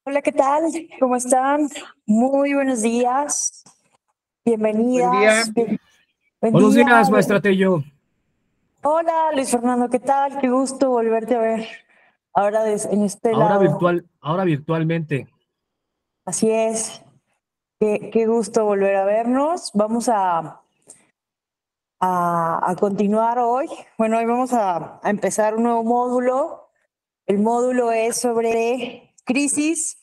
Hola, ¿qué tal? ¿Cómo están? Muy buenos días. Buen día. Bienvenidas. Buen Buenos día. días, maestra Tello. Hola, Luis Fernando, ¿qué tal? Qué gusto volverte a ver ahora en este lado. Ahora virtualmente. Así es. Qué gusto volver a vernos. Vamos a continuar hoy. Bueno, hoy vamos a empezar un nuevo módulo. El módulo es sobre crisis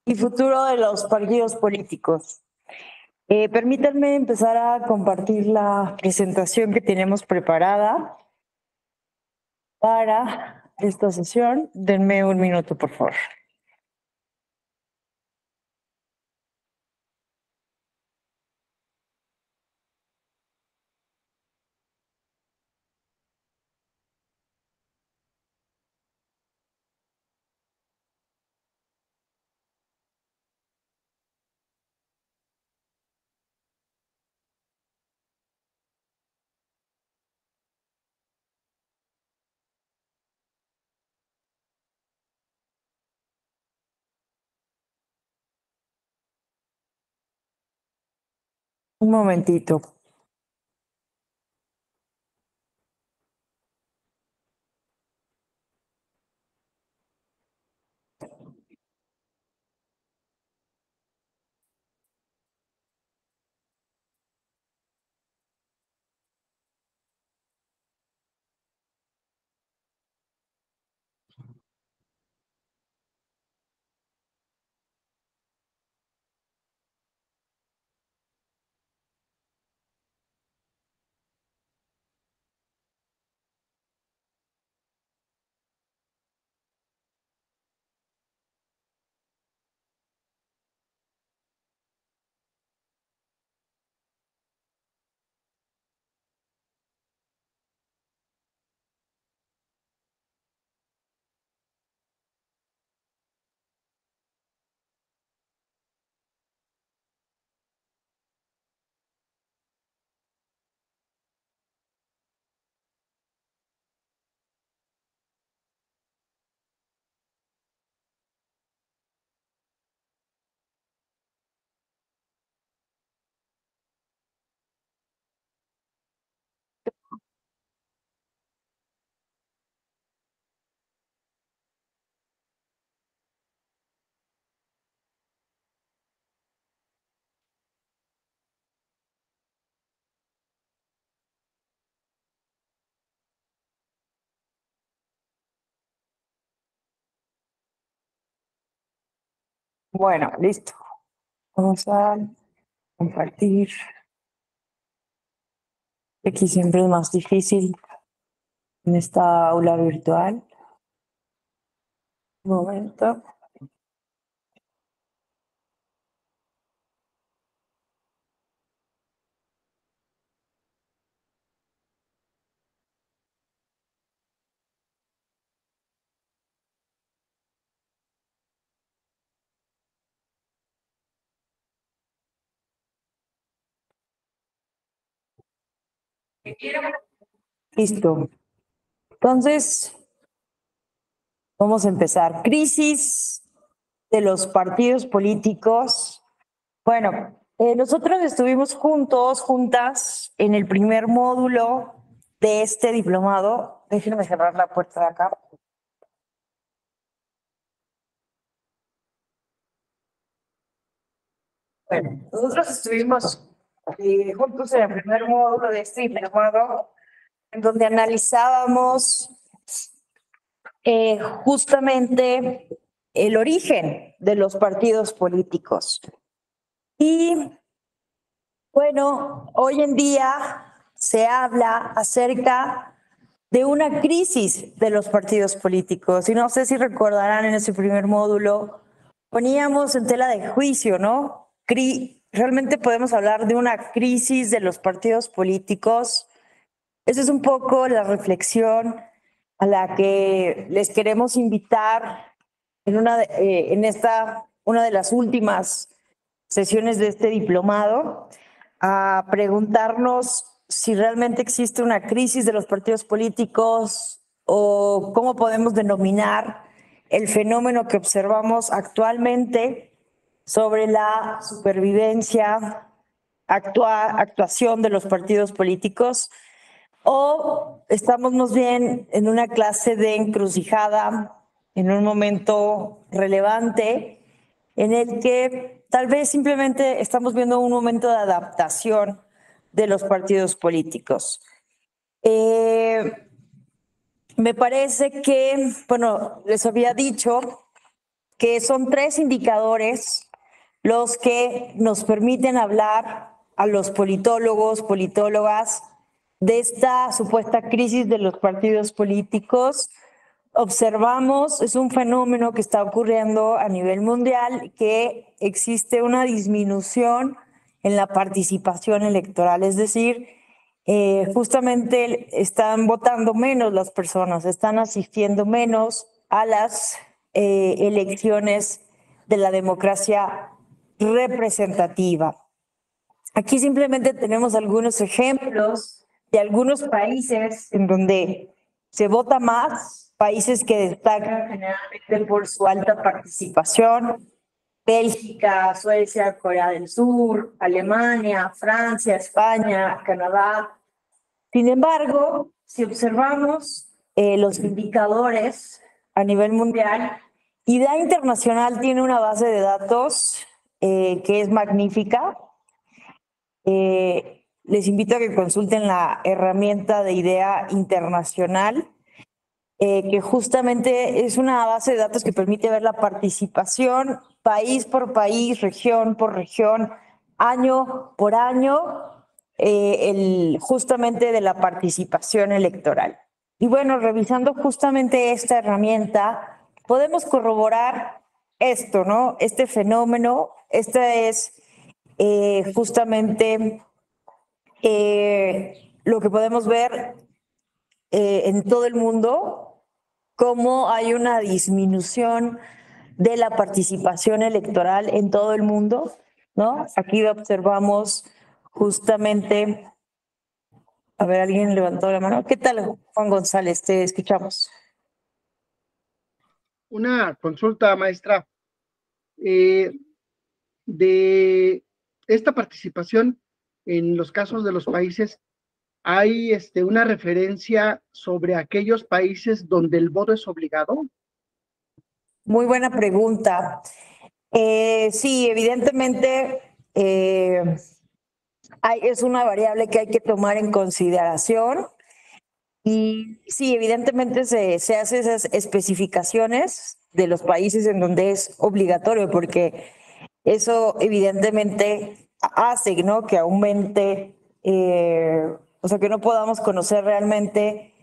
y futuro de los partidos políticos. Permítanme empezar a compartir la presentación que tenemos preparada para esta sesión. Denme un minuto, por favor. Un momentito. Bueno, listo. Vamos a compartir. Aquí siempre es más difícil en esta aula virtual. Un momento. Listo. Entonces, vamos a empezar. Crisis de los partidos políticos. Bueno, nosotros estuvimos juntas, en el primer módulo de este diplomado. Déjenme cerrar la puerta de acá. Bueno, nosotros estuvimos juntos en el primer módulo de este diplomado, en donde analizábamos justamente el origen de los partidos políticos. Y bueno, hoy en día se habla acerca de una crisis de los partidos políticos. Y no sé si recordarán en ese primer módulo, poníamos en tela de juicio, ¿no? Realmente podemos hablar de una crisis de los partidos políticos. Esa es un poco la reflexión a la que les queremos invitar una de las últimas sesiones de este diplomado, a preguntarnos si realmente existe una crisis de los partidos políticos o cómo podemos denominar el fenómeno que observamos actualmente sobre la supervivencia, actuación de los partidos políticos, o estamos más bien en una clase de encrucijada, en un momento relevante en el que tal vez simplemente estamos viendo un momento de adaptación de los partidos políticos. Me parece que, bueno, les había dicho que son 3 indicadores los que nos permiten hablar a los politólogos, politólogas, de esta supuesta crisis de los partidos políticos. Observamos, es un fenómeno que está ocurriendo a nivel mundial, que existe una disminución en la participación electoral, es decir, justamente están votando menos las personas, están asistiendo menos a las elecciones de la democracia representativa. Aquí simplemente tenemos algunos ejemplos de algunos países en donde se vota más, países que destacan generalmente por su alta participación: Bélgica, Suecia, Corea del Sur, Alemania, Francia, España, Canadá. Sin embargo, si observamos los indicadores a nivel mundial, IDEA Internacional tiene una base de datos que es magnífica. Les invito a que consulten la herramienta de IDEA Internacional, que justamente es una base de datos que permite ver la participación país por país, región por región, año por año, justamente de la participación electoral. Y bueno, revisando justamente esta herramienta, podemos corroborar esto, ¿no? Este fenómeno, este es justamente lo que podemos ver en todo el mundo, cómo hay una disminución de la participación electoral en todo el mundo, ¿no? Aquí observamos justamente, a ver, alguien levantó la mano. ¿Qué tal, Juan González? Te escuchamos. Una consulta, maestra. De esta participación en los casos de los países, ¿hay una referencia sobre aquellos países donde el voto es obligado? Muy buena pregunta. Sí, evidentemente es una variable que hay que tomar en consideración. Y sí, evidentemente se hace esas especificaciones de los países en donde es obligatorio, porque eso evidentemente hace, ¿no?, que aumente, o sea, que no podamos conocer realmente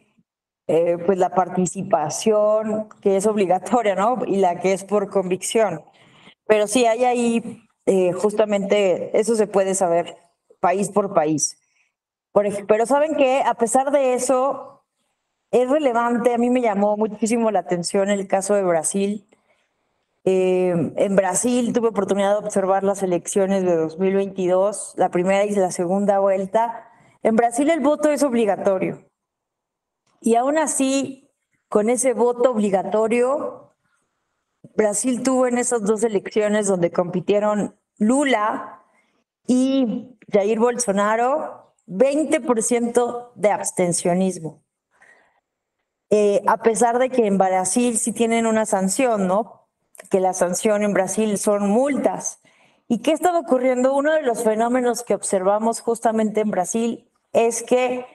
pues la participación que es obligatoria, ¿no?, y la que es por convicción. Pero sí hay ahí justamente eso se puede saber país por país. Pero saben que a pesar de eso es relevante, a mí me llamó muchísimo la atención el caso de Brasil. En Brasil tuve oportunidad de observar las elecciones de 2022, la primera y la segunda vuelta. En Brasil el voto es obligatorio. Y aún así, con ese voto obligatorio, Brasil tuvo en esas 2 elecciones donde compitieron Lula y Jair Bolsonaro 20% de abstencionismo. A pesar de que en Brasil sí tienen una sanción, ¿no? Que la sanción en Brasil son multas. ¿Y qué estaba ocurriendo? Uno de los fenómenos que observamos justamente en Brasil es que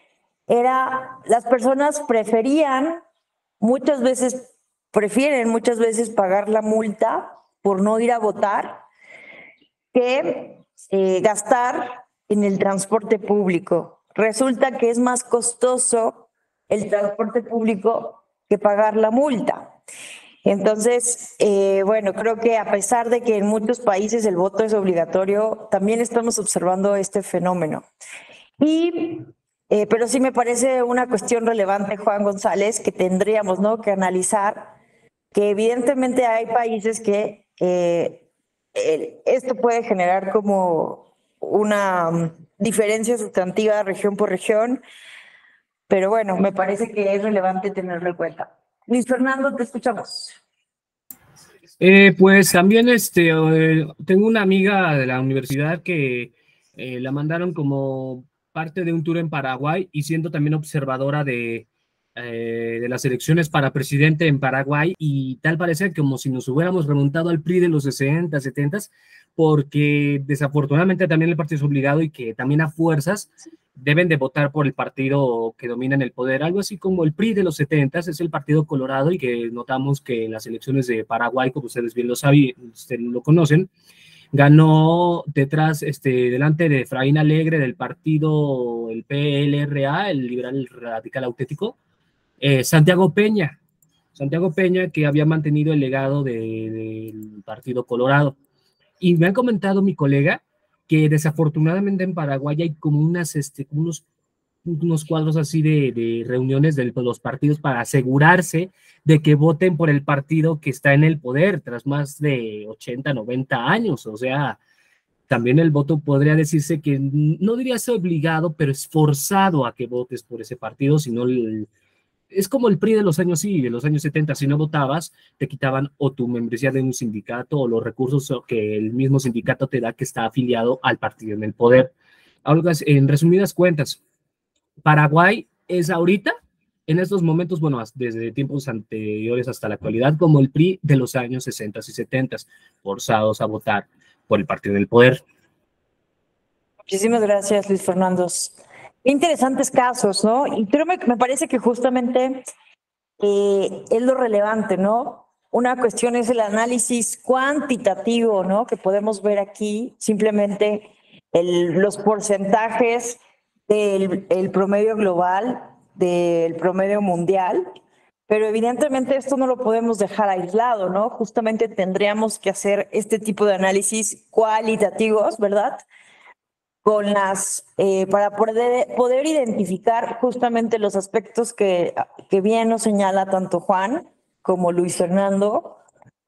las personas prefieren muchas veces pagar la multa por no ir a votar que gastar en el transporte público. Resulta que es más costoso el transporte público que pagar la multa. Entonces, bueno, creo que a pesar de que en muchos países el voto es obligatorio, también estamos observando este fenómeno. Pero sí me parece una cuestión relevante, Juan González, que tendríamos, ¿no?, que analizar, que evidentemente hay países que esto puede generar como una diferencia sustantiva región por región, pero bueno, me parece que es relevante tenerlo en cuenta. Luis Fernando, te escuchamos. Pues también tengo una amiga de la universidad que la mandaron como parte de un tour en Paraguay y siendo también observadora de las elecciones para presidente en Paraguay, y tal parece como si nos hubiéramos remontado al PRI de los 60, 70, porque desafortunadamente también el partido es obligado y que también a fuerzas deben de votar por el partido que domina en el poder, algo así como el PRI de los 70 es el Partido Colorado, y que notamos que en las elecciones de Paraguay, como ustedes bien lo saben, lo conocen, ganó delante de Efraín Alegre del partido, el PLRA, el Liberal Radical Auténtico, Santiago Peña, que había mantenido el legado del Partido Colorado. Y me han comentado mi colega que desafortunadamente en Paraguay hay como unos cuadros así de reuniones de los partidos para asegurarse de que voten por el partido que está en el poder tras más de 80, 90 años. O sea, también el voto podría decirse que no diría ser obligado, pero es forzado a que votes por ese partido, sino es como el PRI de los años, sí, de los años 70, si no votabas, te quitaban o tu membresía de un sindicato o los recursos que el mismo sindicato te da que está afiliado al partido en el poder. Algo así, en resumidas cuentas, Paraguay es ahorita, en estos momentos, bueno, desde tiempos anteriores hasta la actualidad, como el PRI de los años 60 y 70, forzados a votar por el partido del poder. Muchísimas gracias, Luis Fernando. Interesantes casos, ¿no? Y creo me parece que justamente es lo relevante, ¿no? Una cuestión es el análisis cuantitativo, ¿no? Que podemos ver aquí, simplemente los porcentajes del promedio global, del promedio mundial, pero evidentemente esto no lo podemos dejar aislado, ¿no? Justamente tendríamos que hacer este tipo de análisis cualitativos, ¿verdad? Para poder identificar justamente los aspectos que bien nos señala tanto Juan como Luis Fernando,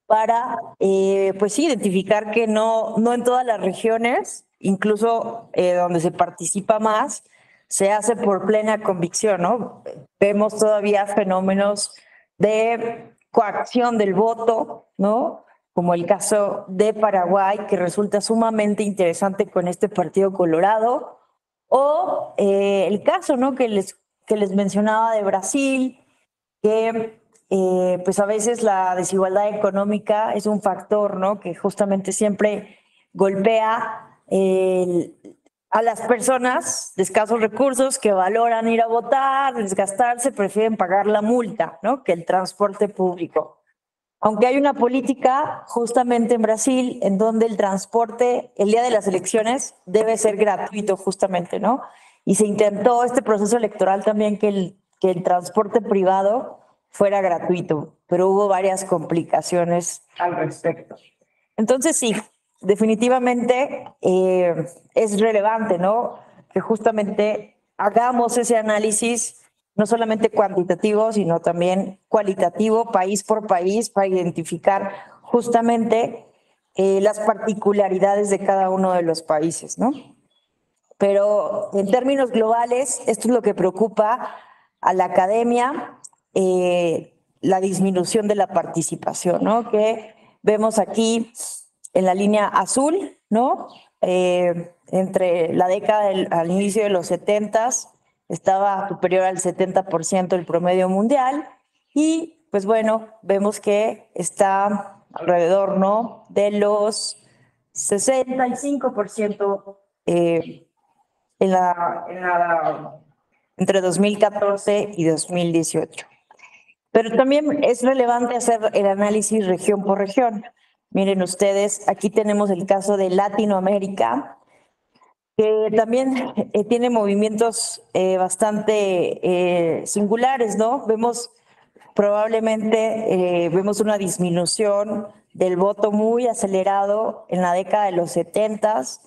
para pues sí, identificar que no en todas las regiones, incluso donde se participa más, se hace por plena convicción, ¿no? Vemos todavía fenómenos de coacción del voto, ¿no? Como el caso de Paraguay, que resulta sumamente interesante con este Partido Colorado, o el caso, ¿no? que les mencionaba de Brasil, que pues a veces la desigualdad económica es un factor, ¿no? Que justamente siempre golpea a las personas de escasos recursos que valoran ir a votar, desgastarse, prefieren pagar la multa, ¿no? Que el transporte público. Aunque hay una política justamente en Brasil en donde el transporte el día de las elecciones debe ser gratuito justamente, ¿no? Y se intentó este proceso electoral también que el transporte privado fuera gratuito, pero hubo varias complicaciones al respecto. Entonces sí, definitivamente es relevante, ¿no? Que justamente hagamos ese análisis no solamente cuantitativo, sino también cualitativo, país por país, para identificar justamente las particularidades de cada uno de los países, ¿no? Pero en términos globales, esto es lo que preocupa a la academia, la disminución de la participación, ¿no? Que vemos aquí en la línea azul, ¿no? Entre la década al inicio de los 70s, estaba superior al 70% del promedio mundial y pues bueno, vemos que está alrededor, ¿no? De los 65% entre 2014 y 2018. Pero también es relevante hacer el análisis región por región. Miren ustedes, aquí tenemos el caso de Latinoamérica, que también tiene movimientos bastante singulares, ¿no? Vemos una disminución del voto muy acelerado en la década de los 70s,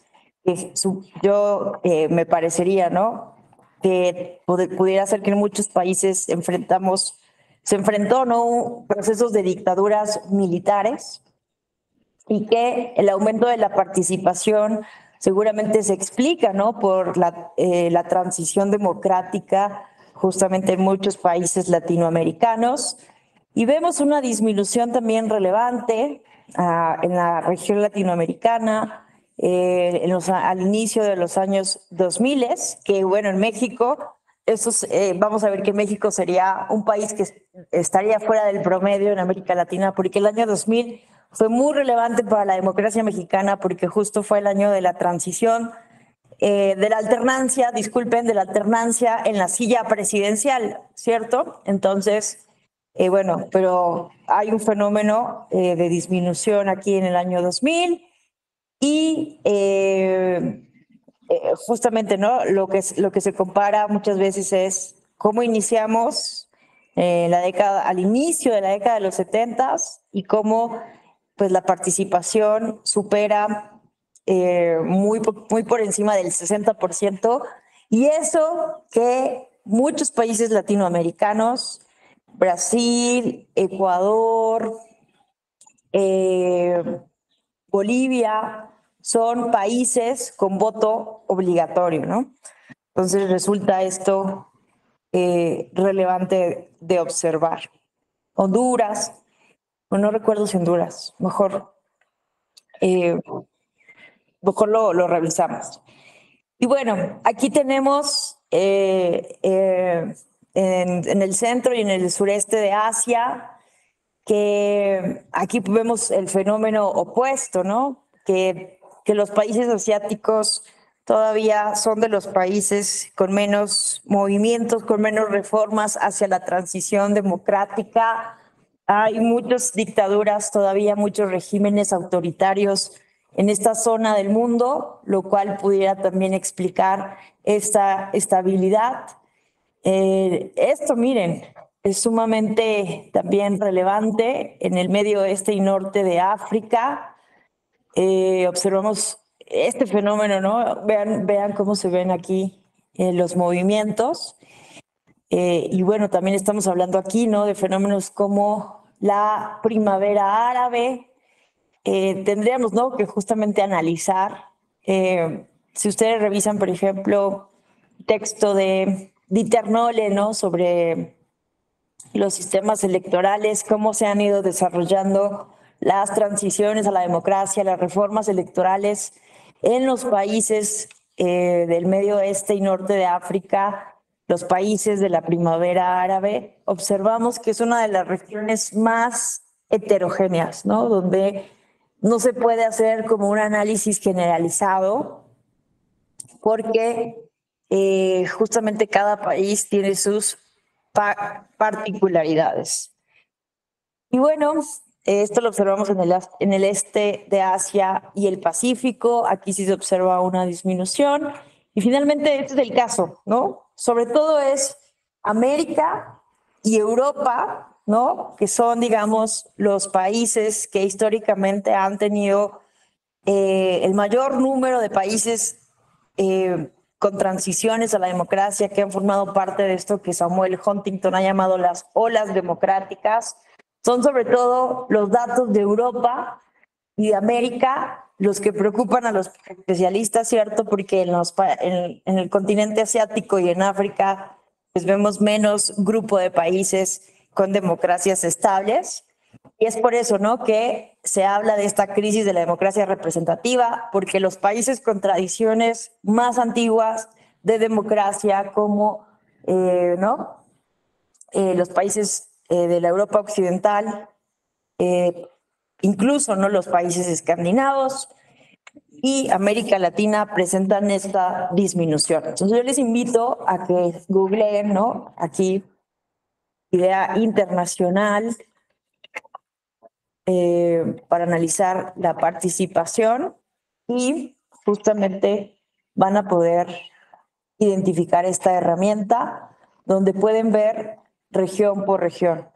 que me parecería, ¿no? Que pudiera ser que en muchos países se enfrentó, ¿no? Procesos de dictaduras militares y que el aumento de la participación seguramente se explica, ¿no? Por la transición democrática justamente en muchos países latinoamericanos. Y vemos una disminución también relevante en la región latinoamericana, al inicio de los años 2000, que bueno, en México, vamos a ver que México sería un país que estaría fuera del promedio en América Latina, porque el año 2000 fue muy relevante para la democracia mexicana, porque justo fue el año de la transición, de la alternancia en la silla presidencial, ¿cierto? Entonces, bueno, pero hay un fenómeno de disminución aquí en el año 2000 y justamente, ¿no? Lo que se compara muchas veces es cómo iniciamos al inicio de la década de los 70 y cómo pues la participación supera muy por encima del 60%, y eso que muchos países latinoamericanos, Brasil, Ecuador, Bolivia, son países con voto obligatorio, ¿no? Entonces resulta esto relevante de observar. Honduras, no recuerdo si Honduras, mejor lo revisamos. Y bueno, aquí tenemos en el centro y en el sureste de Asia, que aquí vemos el fenómeno opuesto, ¿no? Que los países asiáticos todavía son de los países con menos movimientos, con menos reformas hacia la transición democrática. Hay muchas dictaduras todavía, muchos regímenes autoritarios en esta zona del mundo, lo cual pudiera también explicar esta estabilidad. Esto, miren, es sumamente también relevante en el medio oeste y norte de África. Observamos este fenómeno, ¿no? Vean cómo se ven aquí los movimientos. Y bueno, también estamos hablando aquí, ¿no? De fenómenos como la primavera árabe. Tendríamos, ¿no?, que justamente analizar. Si ustedes revisan, por ejemplo, texto de Dieter Nolle, ¿no?, sobre los sistemas electorales, cómo se han ido desarrollando las transiciones a la democracia, las reformas electorales en los países del medio oeste y norte de África, los países de la primavera árabe, observamos que es una de las regiones más heterogéneas, ¿no?, donde no se puede hacer como un análisis generalizado, porque justamente cada país tiene sus particularidades. Y bueno, esto lo observamos en el este de Asia y el Pacífico. Aquí sí se observa una disminución. Y finalmente este es el caso, ¿no? Sobre todo es América y Europa, ¿no?, que son, digamos, los países que históricamente han tenido el mayor número de países con transiciones a la democracia, que han formado parte de esto que Samuel Huntington ha llamado las olas democráticas. Son sobre todo los datos de Europa y de América los que preocupan a los especialistas, ¿cierto? Porque en el continente asiático y en África pues vemos menos grupo de países con democracias estables. Y es por eso, ¿no?, que se habla de esta crisis de la democracia representativa, porque los países con tradiciones más antiguas de democracia, como los países de la Europa occidental, incluso, ¿no?, los países escandinavos y América Latina, presentan esta disminución. Entonces yo les invito a que googleen, ¿no?, aquí idea internacional, para analizar la participación, y justamente van a poder identificar esta herramienta donde pueden ver región por región.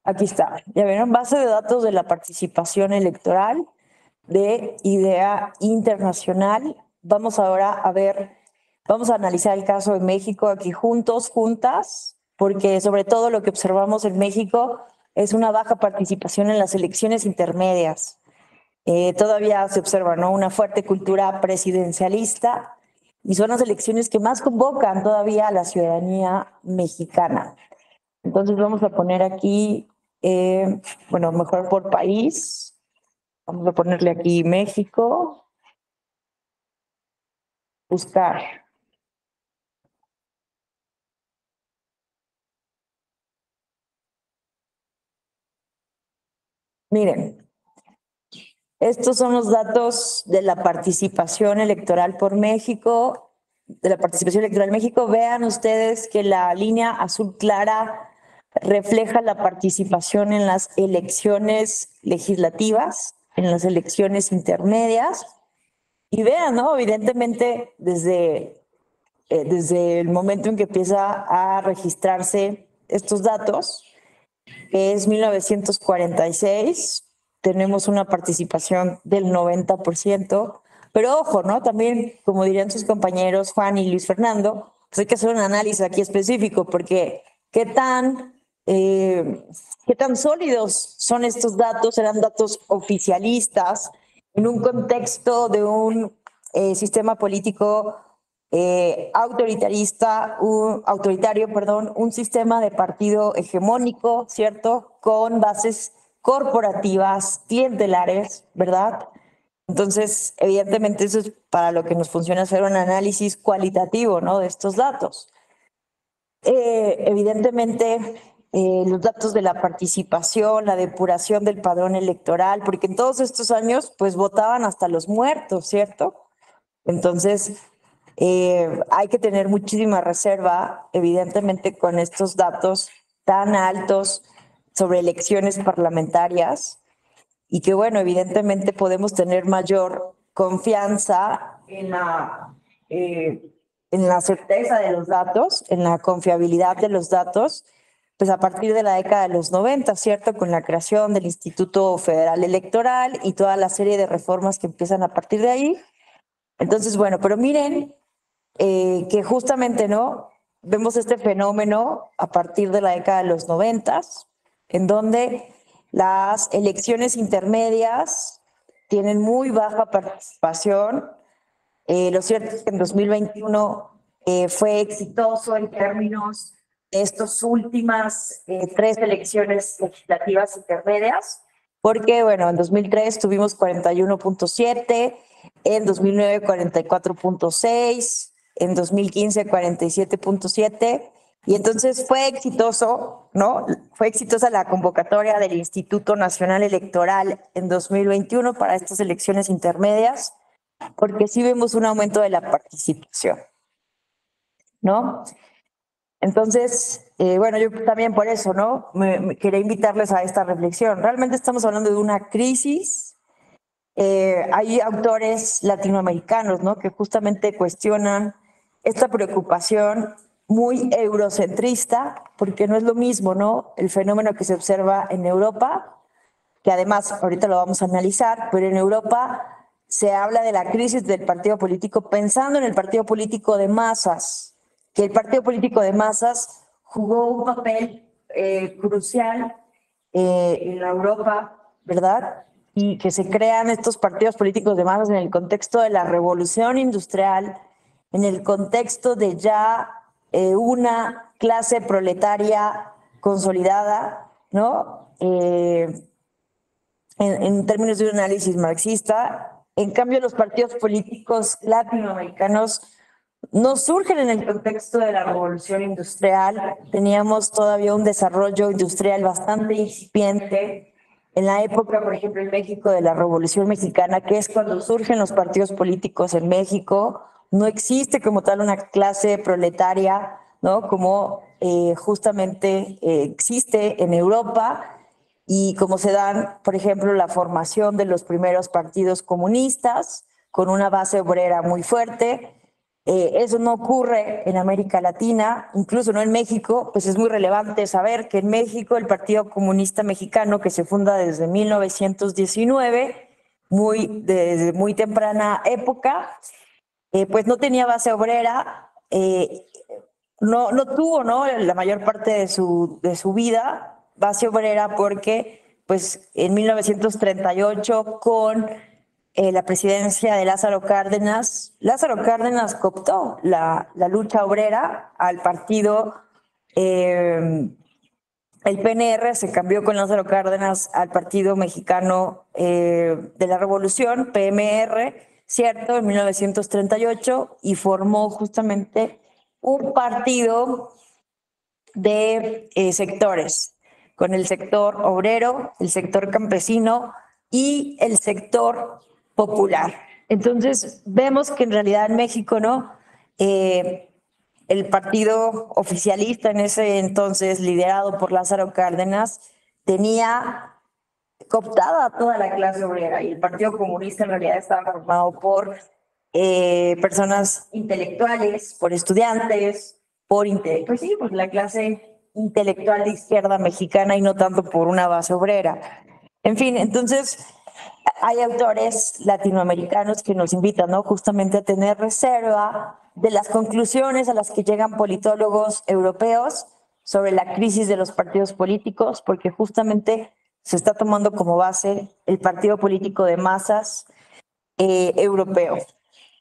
Aquí está, ya vieron, base de datos de la participación electoral de IDEA Internacional. Vamos ahora a ver, vamos a analizar el caso de México aquí juntas, porque sobre todo lo que observamos en México es una baja participación en las elecciones intermedias. Todavía se observa, ¿no?, una fuerte cultura presidencialista, y son las elecciones que más convocan todavía a la ciudadanía mexicana. Entonces vamos a poner aquí, bueno, mejor por país. Vamos a ponerle aquí México. Buscar. Miren, estos son los datos de la participación electoral por México, de la participación electoral en México. Vean ustedes que la línea azul clara refleja la participación en las elecciones legislativas, en las elecciones intermedias. Y vean, ¿no? Evidentemente, desde el momento en que empieza a registrarse estos datos, que es 1946, tenemos una participación del 90%, pero ojo, ¿no? También, como dirían sus compañeros Juan y Luis Fernando, pues hay que hacer un análisis aquí específico, porque qué tan sólidos son estos datos, eran datos oficialistas en un contexto de un sistema político autoritario, un sistema de partido hegemónico, ¿cierto? Con bases corporativas, clientelares, ¿verdad? Entonces, evidentemente eso es para lo que nos funciona hacer un análisis cualitativo, ¿no? De estos datos. Evidentemente, los datos de la participación, la depuración del padrón electoral, porque en todos estos años, pues votaban hasta los muertos, ¿cierto? Entonces, hay que tener muchísima reserva, evidentemente, con estos datos tan altos sobre elecciones parlamentarias y que, bueno, evidentemente podemos tener mayor confianza en la certeza de los datos, en la confiabilidad de los datos, pues a partir de la década de los 90, ¿cierto? Con la creación del Instituto Federal Electoral y toda la serie de reformas que empiezan a partir de ahí. Entonces, bueno, pero miren que justamente, ¿no? Vemos este fenómeno a partir de la década de los 90, en donde las elecciones intermedias tienen muy baja participación. Lo cierto es que en 2021 fue exitoso en términos de estas últimas 3 elecciones legislativas intermedias, porque, bueno, en 2003 tuvimos 41.7, en 2009 44.6, en 2015 47.7, y entonces fue exitoso, ¿no? Fue exitosa la convocatoria del Instituto Nacional Electoral en 2021 para estas elecciones intermedias, porque sí vemos un aumento de la participación, ¿no? Entonces, bueno, yo también por eso, ¿no? Me quería invitarles a esta reflexión. Realmente estamos hablando de una crisis. Hay autores latinoamericanos, ¿no? Que justamente cuestionan esta preocupación muy eurocentrista, porque no es lo mismo, ¿no? El fenómeno que se observa en Europa, que además ahorita lo vamos a analizar, pero en Europa se habla de la crisis del partido político pensando en el partido político de masas, que el partido político de masas jugó un papel crucial en la Europa, ¿verdad? Y que se crean estos partidos políticos de masas en el contexto de la revolución industrial, en el contexto de ya una clase proletaria consolidada, ¿no? En términos de un análisis marxista. En cambio, los partidos políticos latinoamericanos no surgen en el contexto de la revolución industrial. Teníamos todavía un desarrollo industrial bastante incipiente. En la época, por ejemplo, en México de la Revolución Mexicana, que es cuando surgen los partidos políticos en México, no existe como tal una clase proletaria, ¿no? Como justamente existe en Europa. Y como se dan, por ejemplo, la formación de los primeros partidos comunistas con una base obrera muy fuerte. Eso no ocurre en América Latina, incluso no en México, pues es muy relevante saber que en México el Partido Comunista Mexicano, que se funda desde 1919, desde muy temprana época, pues no tenía base obrera, no tuvo, ¿no? La mayor parte de su vida base obrera porque pues en 1938 con la presidencia de Lázaro Cárdenas, Lázaro Cárdenas cooptó la lucha obrera al partido, el PNR se cambió con Lázaro Cárdenas al Partido Mexicano de la Revolución, PMR, cierto, en 1938, y formó justamente un partido de sectores, con el sector obrero, el sector campesino y el sector popular. Entonces, vemos que en realidad en México, ¿no? El partido oficialista en ese entonces, liderado por Lázaro Cárdenas, tenía cooptada a toda la clase obrera, y el Partido Comunista en realidad estaba formado por personas intelectuales, por estudiantes, pues sí, pues la clase intelectual de izquierda mexicana, y no tanto por una base obrera. En fin, entonces hay autores latinoamericanos que nos invitan, ¿no? Justamente a tener reserva de las conclusiones a las que llegan politólogos europeos sobre la crisis de los partidos políticos, porque justamente se está tomando como base el partido político de masas europeo.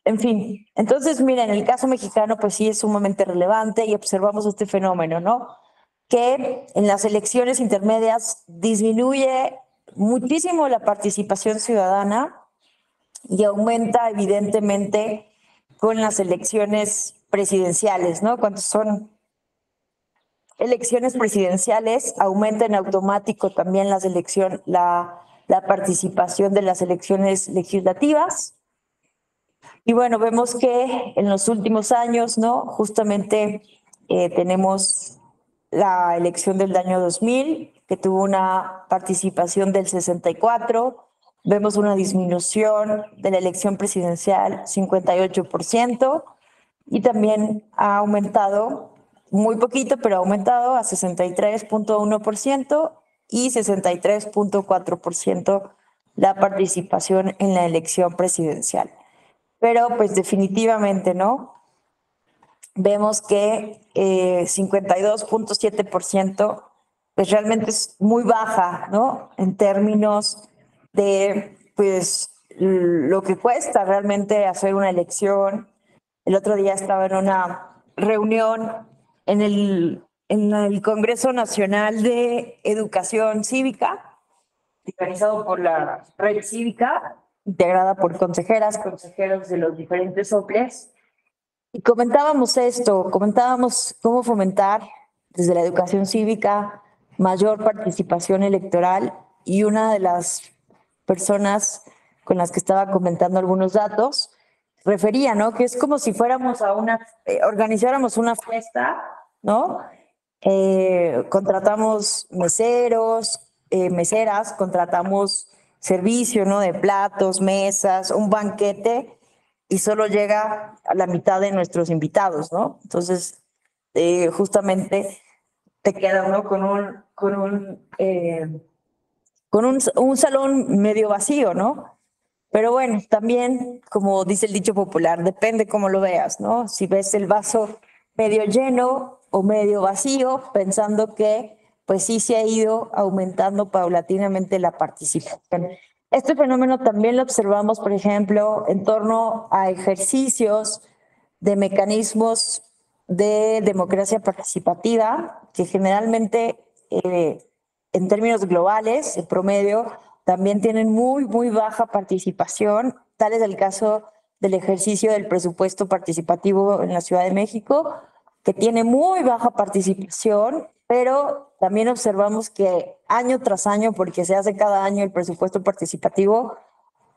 En fin, entonces, mira, en el caso mexicano, pues sí es sumamente relevante, y observamos este fenómeno, ¿no? Que en las elecciones intermedias disminuye muchísimo la participación ciudadana y aumenta evidentemente con las elecciones presidenciales, ¿no? Cuando son elecciones presidenciales, aumenta en automático también la participación de las elecciones legislativas. Y bueno, vemos que en los últimos años, ¿no? Justamente tenemos la elección del año 2000, que tuvo una participación del 64%. Vemos una disminución de la elección presidencial, 58%, y también ha aumentado, muy poquito, pero ha aumentado a 63.1% y 63.4% la participación en la elección presidencial. Pero pues definitivamente, ¿no? Vemos que 52.7% pues realmente es muy baja, ¿no? En términos de pues lo que cuesta realmente hacer una elección. El otro día estaba en una reunión en el Congreso Nacional de Educación Cívica, organizado por la Red Cívica, integrada por consejeras, consejeros de los diferentes OPLES, y comentábamos cómo fomentar desde la educación cívica mayor participación electoral, y una de las personas con las que estaba comentando algunos datos refería, ¿no? Que es como si fuéramos a organizáramos una fiesta, ¿no? Contratamos meseros, meseras, contratamos servicio, ¿no? De platos, mesas, un banquete, y solo llega a la mitad de nuestros invitados, ¿no? Entonces, justamente te quedas, ¿no? Con un salón medio vacío, ¿no? Pero bueno, también, como dice el dicho popular, depende cómo lo veas, ¿no? Si ves el vaso medio lleno o medio vacío, pensando que pues sí se ha ido aumentando paulatinamente la participación. Este fenómeno también lo observamos, por ejemplo, en torno a ejercicios de mecanismos de democracia participativa, que generalmente, en términos globales, en promedio, también tienen muy baja participación. Tal es el caso del ejercicio del presupuesto participativo en la Ciudad de México, que tiene muy baja participación, pero también observamos que año tras año, porque se hace cada año el presupuesto participativo,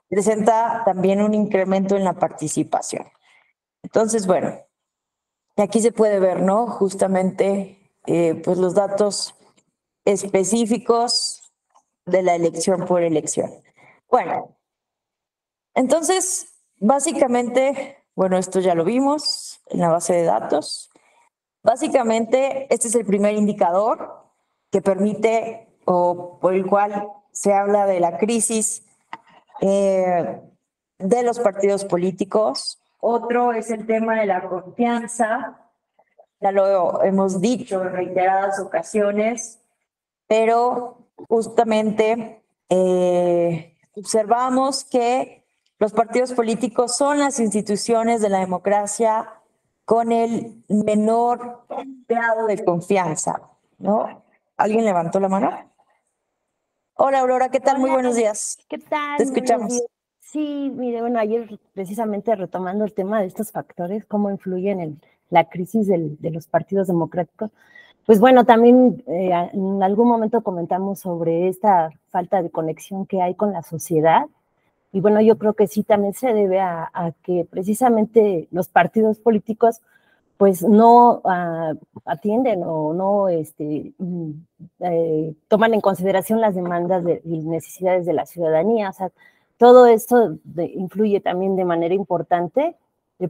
presenta también un incremento en la participación. Entonces, bueno, aquí se puede ver, ¿no? Justamente, pues los datos específicos de la elección por elección. Bueno, entonces, básicamente, bueno, esto ya lo vimos en la base de datos. Básicamente, este es el primer indicador que permite, o por el cual se habla de la crisis de los partidos políticos. Otro es el tema de la confianza. Ya lo hemos dicho en reiteradas ocasiones, pero justamente observamos que los partidos políticos son las instituciones de la democracia con el menor grado de confianza, ¿no? ¿Alguien levantó la mano? Hola, Aurora, ¿qué tal? Muy Hola, buenos días. ¿qué tal? Te Buenos escuchamos. días. Sí, mire, bueno, ayer precisamente retomando el tema de estos factores, cómo influyen en la crisis de los partidos democráticos, pues bueno, también en algún momento comentamos sobre esta falta de conexión que hay con la sociedad. Y bueno, yo creo que sí también se debe a que precisamente los partidos políticos pues no atienden o no toman en consideración las demandas y necesidades de la ciudadanía. O sea, todo esto influye también de manera importante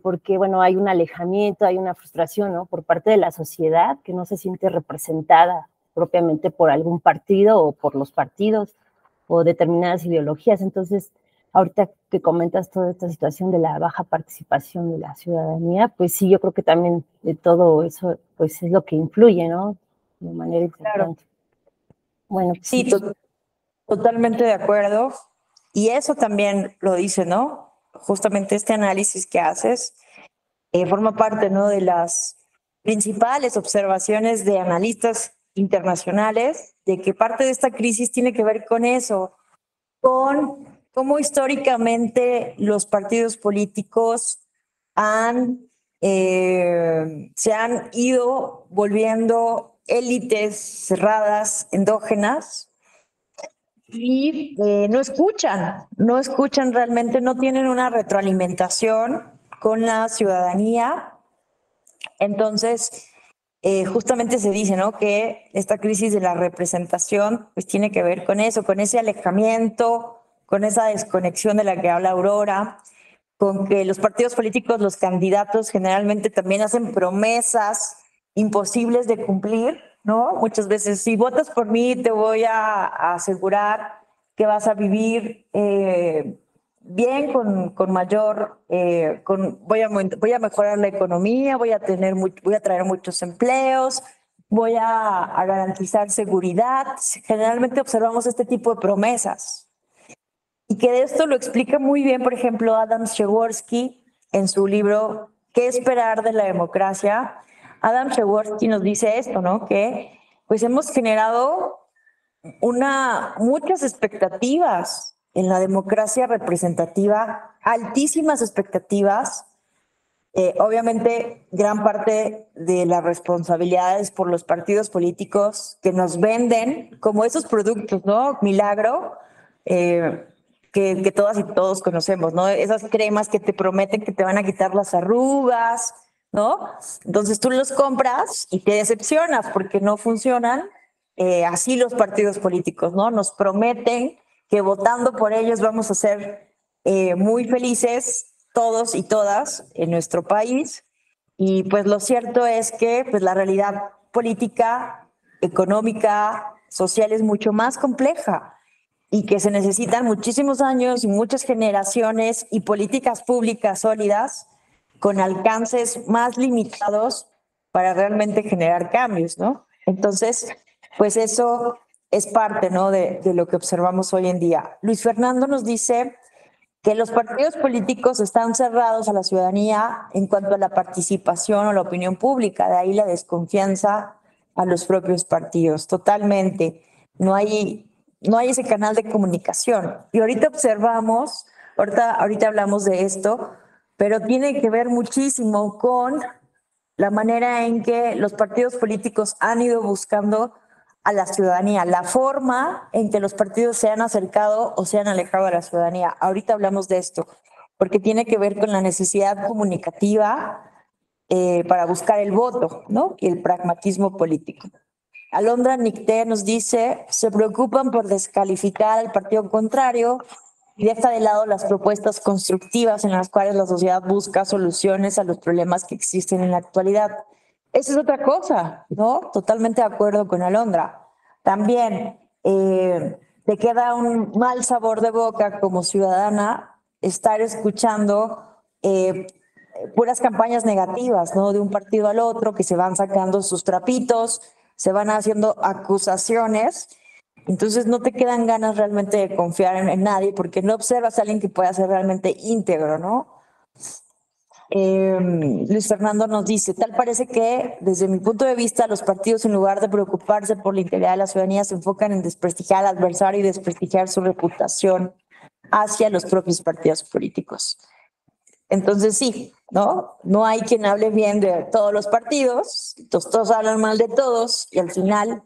porque, bueno, hay un alejamiento, hay una frustración, ¿no? Por parte de la sociedad que no se siente representada propiamente por algún partido o por los partidos o determinadas ideologías. Entonces, ahorita que comentas toda esta situación de la baja participación de la ciudadanía, pues sí, yo creo que también de todo eso, pues es lo que influye, ¿no? De manera importante. Bueno, pues Sí, totalmente de acuerdo. Y eso también lo dice, ¿no? Justamente este análisis que haces forma parte, ¿no? De las principales observaciones de analistas internacionales, de que parte de esta crisis tiene que ver con eso, con cómo históricamente los partidos políticos se han ido volviendo élites cerradas, endógenas, y no escuchan realmente, no tienen una retroalimentación con la ciudadanía. Entonces, justamente se dice, ¿no? Que esta crisis de la representación pues tiene que ver con eso, con ese alejamiento, con esa desconexión de la que habla Aurora, con que los partidos políticos, los candidatos generalmente también hacen promesas imposibles de cumplir, ¿no? Muchas veces, si votas por mí, te voy a asegurar que vas a vivir bien, con mayor, voy a mejorar la economía, voy a traer muchos empleos, voy a garantizar seguridad. Generalmente observamos este tipo de promesas. Y que de esto lo explica muy bien, por ejemplo, Adam Przeworski en su libro ¿Qué esperar de la democracia? Adam Przeworski nos dice esto, ¿no? Que pues hemos generado muchas expectativas en la democracia representativa, altísimas expectativas. Obviamente, gran parte de la responsabilidad es por los partidos políticos que nos venden como esos productos, ¿no? Milagro, que todas y todos conocemos, ¿no? Esas cremas que te prometen que te van a quitar las arrugas, ¿no? Entonces tú los compras y te decepcionas porque no funcionan. Así los partidos políticos, ¿no? Nos prometen que votando por ellos vamos a ser muy felices todos y todas en nuestro país. Y pues lo cierto es que pues, la realidad política, económica, social es mucho más compleja y que se necesitan muchísimos años y muchas generaciones y políticas públicas sólidas con alcances más limitados para realmente generar cambios, ¿no? Entonces, pues eso es parte, ¿no? de lo que observamos hoy en día. Luis Fernando nos dice que los partidos políticos están cerrados a la ciudadanía en cuanto a la participación o la opinión pública, de ahí la desconfianza a los propios partidos, totalmente. No hay ese canal de comunicación. Y ahorita observamos, ahorita hablamos de esto, pero tiene que ver muchísimo con la manera en que los partidos políticos han ido buscando a la ciudadanía, la forma en que los partidos se han acercado o se han alejado de la ciudadanía. Ahorita hablamos de esto, porque tiene que ver con la necesidad comunicativa para buscar el voto, ¿no? Y el pragmatismo político. Alondra Nicté nos dice, se preocupan por descalificar al partido contrario y deja de lado las propuestas constructivas en las cuales la sociedad busca soluciones a los problemas que existen en la actualidad. Esa es otra cosa, ¿no? Totalmente de acuerdo con Alondra. También te queda un mal sabor de boca como ciudadana estar escuchando puras campañas negativas, ¿no? De un partido al otro que se van sacando sus trapitos, se van haciendo acusaciones Entonces no te quedan ganas realmente de confiar en nadie porque no observas a alguien que pueda ser realmente íntegro, ¿no? Luis Fernando nos dice, tal parece que desde mi punto de vista los partidos en lugar de preocuparse por la integridad de la ciudadanía se enfocan en desprestigiar al adversario y desprestigiar su reputación hacia los propios partidos políticos. Entonces sí, ¿no? No hay quien hable bien de todos los partidos, todos hablan mal de todos y al final,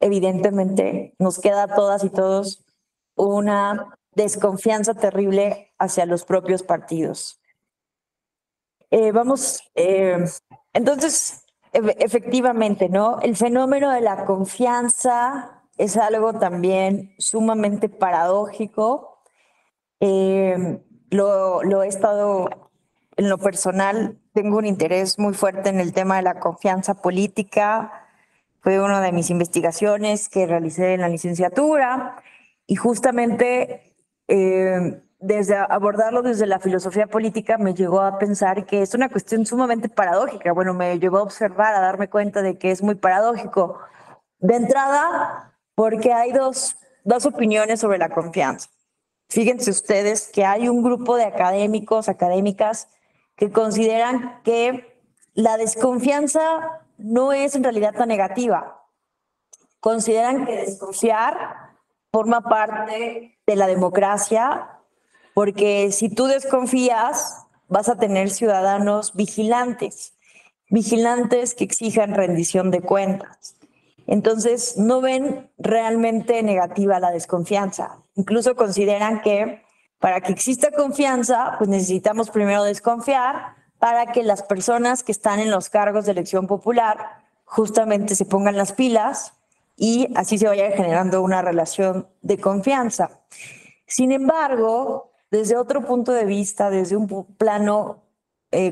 evidentemente, nos queda a todas y todos una desconfianza terrible hacia los propios partidos. Entonces, efectivamente, ¿no? El fenómeno de la confianza es algo también sumamente paradójico. Lo he estado, en lo personal, tengo un interés muy fuerte en el tema de la confianza política. Fue una de mis investigaciones que realicé en la licenciatura y justamente desde abordarlo desde la filosofía política me llevó a pensar que es una cuestión sumamente paradójica. Bueno, me llevó a observar, a darme cuenta de que es muy paradójico. De entrada, porque hay dos opiniones sobre la confianza. Fíjense ustedes que hay un grupo de académicos, académicas, que consideran que la desconfianza no es en realidad tan negativa. Consideran que desconfiar forma parte de la democracia, porque si tú desconfías, vas a tener ciudadanos vigilantes que exijan rendición de cuentas. Entonces, no ven realmente negativa la desconfianza. Incluso consideran que para que exista confianza, pues necesitamos primero desconfiar para que las personas que están en los cargos de elección popular justamente se pongan las pilas y así se vaya generando una relación de confianza. Sin embargo, desde otro punto de vista, desde un plano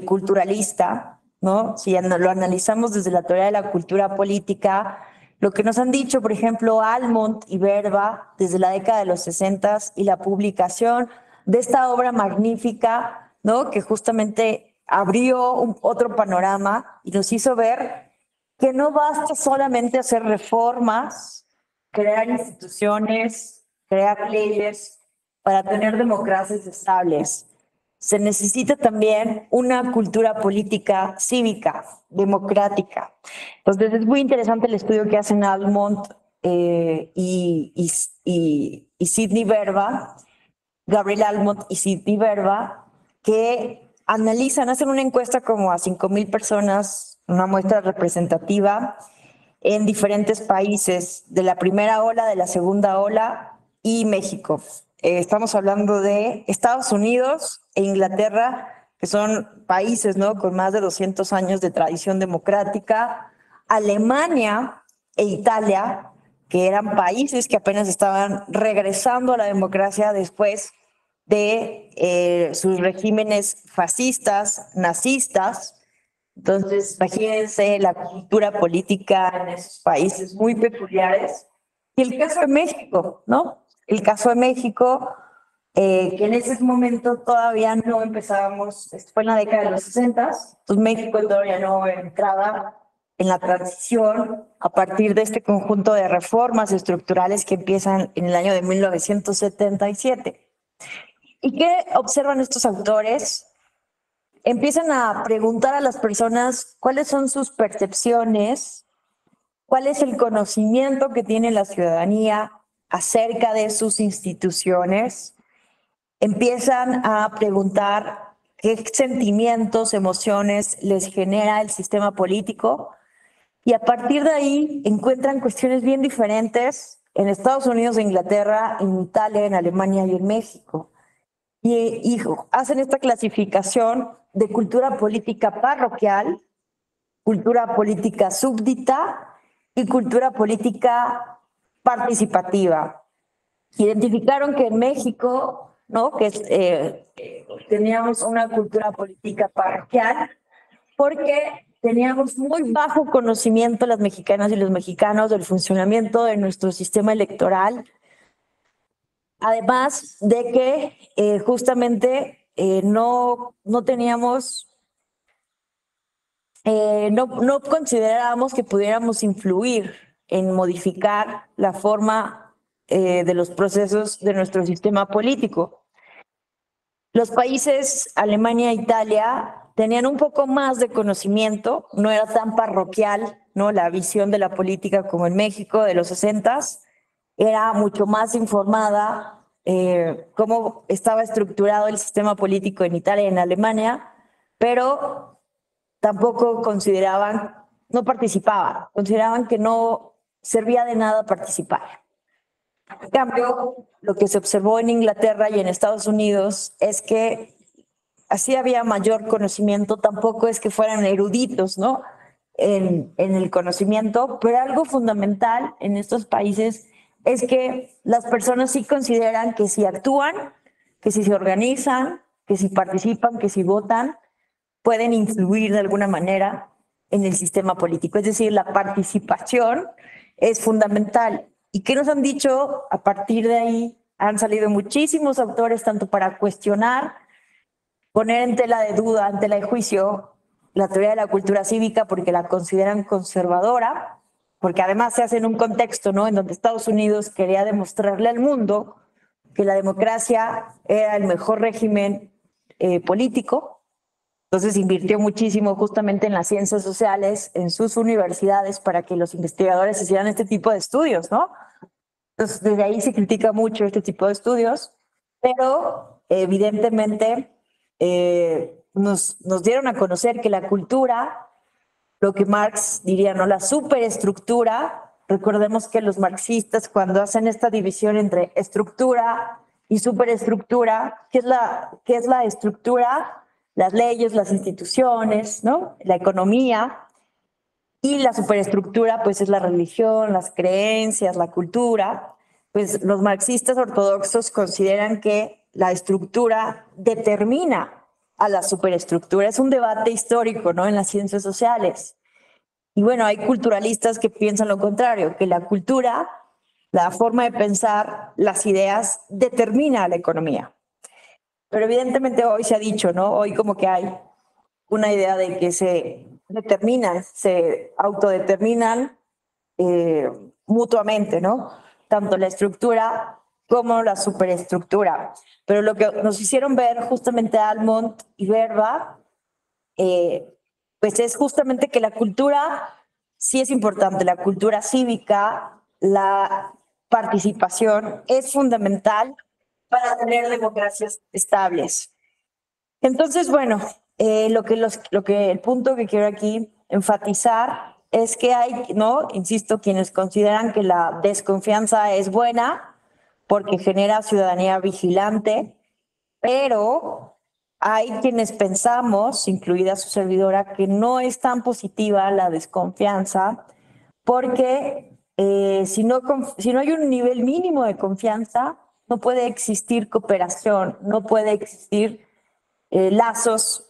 culturalista, ¿no? Si lo analizamos desde la teoría de la cultura política, lo que nos han dicho, por ejemplo, Almont y Verba, desde la década de los 60 y la publicación de esta obra magnífica, ¿no? Que justamente abrió otro panorama y nos hizo ver que no basta solamente hacer reformas, crear instituciones, crear leyes para tener democracias estables. Se necesita también una cultura política cívica, democrática. Entonces es muy interesante el estudio que hacen Almont y Sidney Verba, Gabriel Almont y Sidney Verba, que analizan, hacen una encuesta como a 5,000 personas, una muestra representativa en diferentes países, de la primera ola, de la segunda ola y México. Estamos hablando de Estados Unidos e Inglaterra, que son países, ¿no?, con más de 200 años de tradición democrática, Alemania e Italia, que eran países que apenas estaban regresando a la democracia después de sus regímenes fascistas, nazistas. Entonces, imagínense la cultura política en esos países muy peculiares. Y el caso de México, ¿no? El caso de México, que en ese momento todavía no empezábamos, esto fue en la década de los 60, entonces México todavía no entraba en la transición a partir de este conjunto de reformas estructurales que empiezan en el año de 1977. ¿Y qué observan estos autores? Empiezan a preguntar a las personas cuáles son sus percepciones, cuál es el conocimiento que tiene la ciudadanía acerca de sus instituciones. Empiezan a preguntar qué sentimientos, emociones les genera el sistema político y a partir de ahí encuentran cuestiones bien diferentes en Estados Unidos, en Inglaterra, en Italia, en Alemania y en México. Y hacen esta clasificación de cultura política parroquial, cultura política súbdita y cultura política participativa. Identificaron que en México, ¿no?, que teníamos una cultura política parroquial porque teníamos muy bajo conocimiento las mexicanas y los mexicanos del funcionamiento de nuestro sistema electoral. Además de que justamente no teníamos, no considerábamos que pudiéramos influir en modificar la forma de los procesos de nuestro sistema político. Los países Alemania e Italia tenían un poco más de conocimiento, no era tan parroquial, ¿no? La visión de la política como en México de los 60s era mucho más informada, cómo estaba estructurado el sistema político en Italia y en Alemania, pero tampoco no participaban, consideraban que no servía de nada participar. En cambio, lo que se observó en Inglaterra y en Estados Unidos es que así había mayor conocimiento, tampoco es que fueran eruditos, ¿no? En el conocimiento, pero algo fundamental en estos países es que las personas sí consideran que si actúan, que si se organizan, que si participan, que si votan, pueden influir de alguna manera en el sistema político. Es decir, la participación es fundamental. ¿Y qué nos han dicho? A partir de ahí han salido muchísimos autores, tanto para cuestionar, poner en tela de duda, en tela de juicio, la teoría de la cultura cívica porque la consideran conservadora, porque además se hace en un contexto, ¿no?, en donde Estados Unidos quería demostrarle al mundo que la democracia era el mejor régimen político. Entonces invirtió muchísimo justamente en las ciencias sociales, en sus universidades, para que los investigadores hicieran este tipo de estudios, ¿no? Entonces desde ahí se critica mucho este tipo de estudios, pero evidentemente nos dieron a conocer que la cultura, lo que Marx diría, ¿no?, la superestructura. Recordemos que los marxistas, cuando hacen esta división entre estructura y superestructura, ¿qué es la estructura? Las leyes, las instituciones, ¿no?, la economía. Y la superestructura, pues, es la religión, las creencias, la cultura. Pues los marxistas ortodoxos consideran que la estructura determina a la superestructura. Es un debate histórico, ¿no?, en las ciencias sociales. Y bueno, hay culturalistas que piensan lo contrario, que la cultura, la forma de pensar, las ideas, determina la economía. Pero evidentemente hoy se ha dicho, ¿no? Hoy como que hay una idea de que se autodeterminan mutuamente, ¿no? Tanto la estructura como la superestructura. Pero lo que nos hicieron ver justamente Almond y Verba, pues es justamente que la cultura sí es importante, la cultura cívica, la participación es fundamental para tener democracias estables. Entonces, bueno, el punto que quiero aquí enfatizar es que hay, ¿no?, insisto, quienes consideran que la desconfianza es buena porque genera ciudadanía vigilante, pero hay quienes pensamos, incluida su servidora, que no es tan positiva la desconfianza porque si no hay un nivel mínimo de confianza, no puede existir cooperación, no puede existir lazos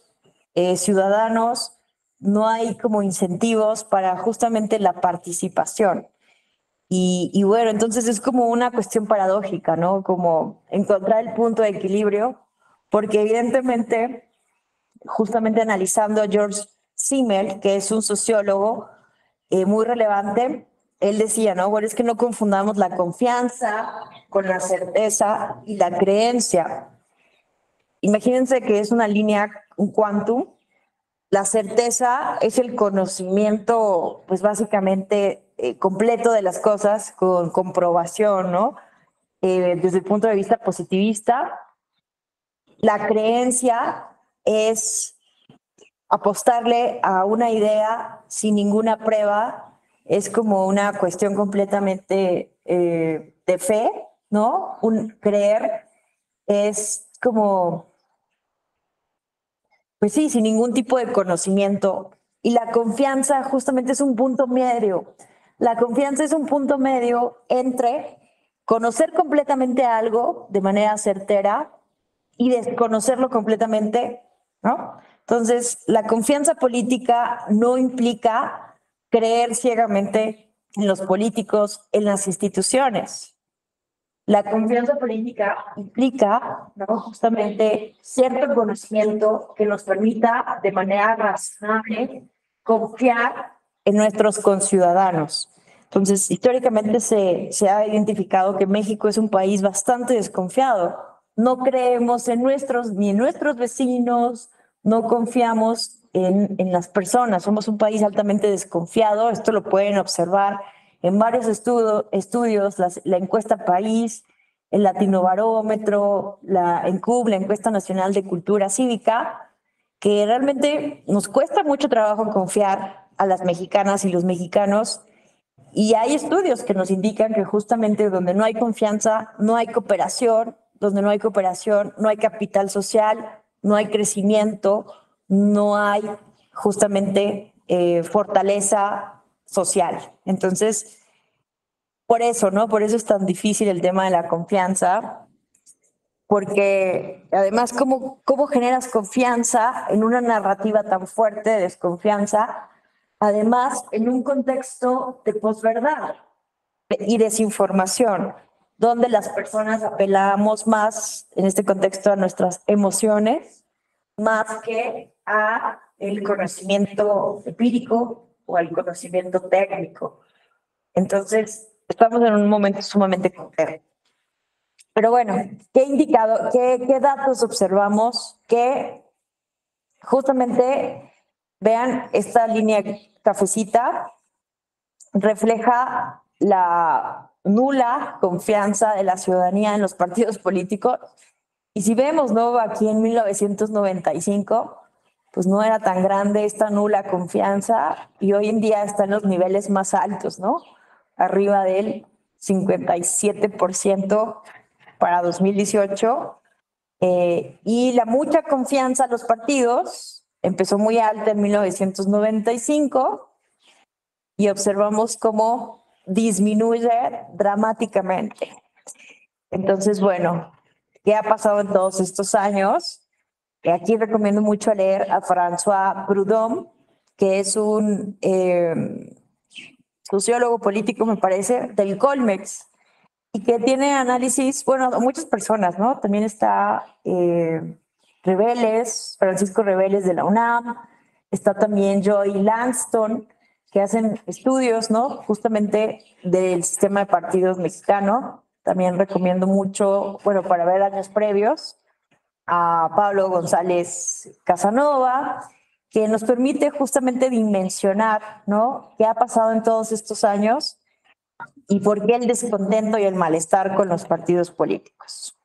ciudadanos, no hay como incentivos para justamente la participación. Y bueno, entonces es como una cuestión paradójica, ¿no? Como encontrar el punto de equilibrio, porque evidentemente, justamente analizando a George Simmel, que es un sociólogo muy relevante, él decía, ¿no? Bueno, es que no confundamos la confianza con la certeza y la creencia. Imagínense que es una línea, un quantum. La certeza es el conocimiento, pues básicamente completo de las cosas con comprobación, ¿no? Desde el punto de vista positivista. La creencia es apostarle a una idea sin ninguna prueba, es como una cuestión completamente de fe, ¿no? Creer es como, pues sí, sin ningún tipo de conocimiento. Y la confianza justamente es un punto medio. La confianza es un punto medio entre conocer completamente algo de manera certera y desconocerlo completamente, ¿no? Entonces, la confianza política no implica creer ciegamente en los políticos, en las instituciones. La confianza política implica, ¿no?, justamente cierto conocimiento que nos permita de manera razonable confiar en nuestros conciudadanos. Entonces, históricamente se ha identificado que México es un país bastante desconfiado. No creemos ni en nuestros vecinos, no confiamos en las personas. Somos un país altamente desconfiado. Esto lo pueden observar en varios estudios, la encuesta País, el Latinobarómetro, la ENCUB, la Encuesta Nacional de Cultura Cívica, que realmente nos cuesta mucho trabajo confiar a las mexicanas y los mexicanos. Y hay estudios que nos indican que justamente donde no hay confianza, no hay cooperación, donde no hay cooperación, no hay capital social, no hay crecimiento, no hay justamente fortaleza social. Entonces, por eso, ¿no? Por eso es tan difícil el tema de la confianza, porque además, ¿cómo generas confianza en una narrativa tan fuerte de desconfianza? Además, en un contexto de posverdad y desinformación, donde las personas apelamos más, en este contexto, a nuestras emociones, más que a el conocimiento empírico o al conocimiento técnico. Entonces, estamos en un momento sumamente complejo. Pero bueno, ¿qué datos observamos? Que justamente, vean, esta línea cafecita refleja la nula confianza de la ciudadanía en los partidos políticos. Y si vemos, ¿no? Aquí en 1995, pues no era tan grande esta nula confianza y hoy en día está en los niveles más altos, ¿no? Arriba del 57% para 2018. Y la mucha confianza en los partidos empezó muy alta en 1995 y observamos cómo disminuye dramáticamente. Entonces, bueno, ¿qué ha pasado en todos estos años? Aquí recomiendo mucho leer a François Proudhon, que es un sociólogo político, me parece, del Colmex, y que tiene análisis, bueno, muchas personas, ¿no? También está Francisco Reveles de la UNAM, está también Joy Langston, que hacen estudios, ¿no? Justamente del sistema de partidos mexicano. También recomiendo mucho, bueno, para ver años previos, a Pablo González Casanova, que nos permite justamente dimensionar, ¿no? ¿Qué ha pasado en todos estos años y por qué el descontento y el malestar con los partidos políticos?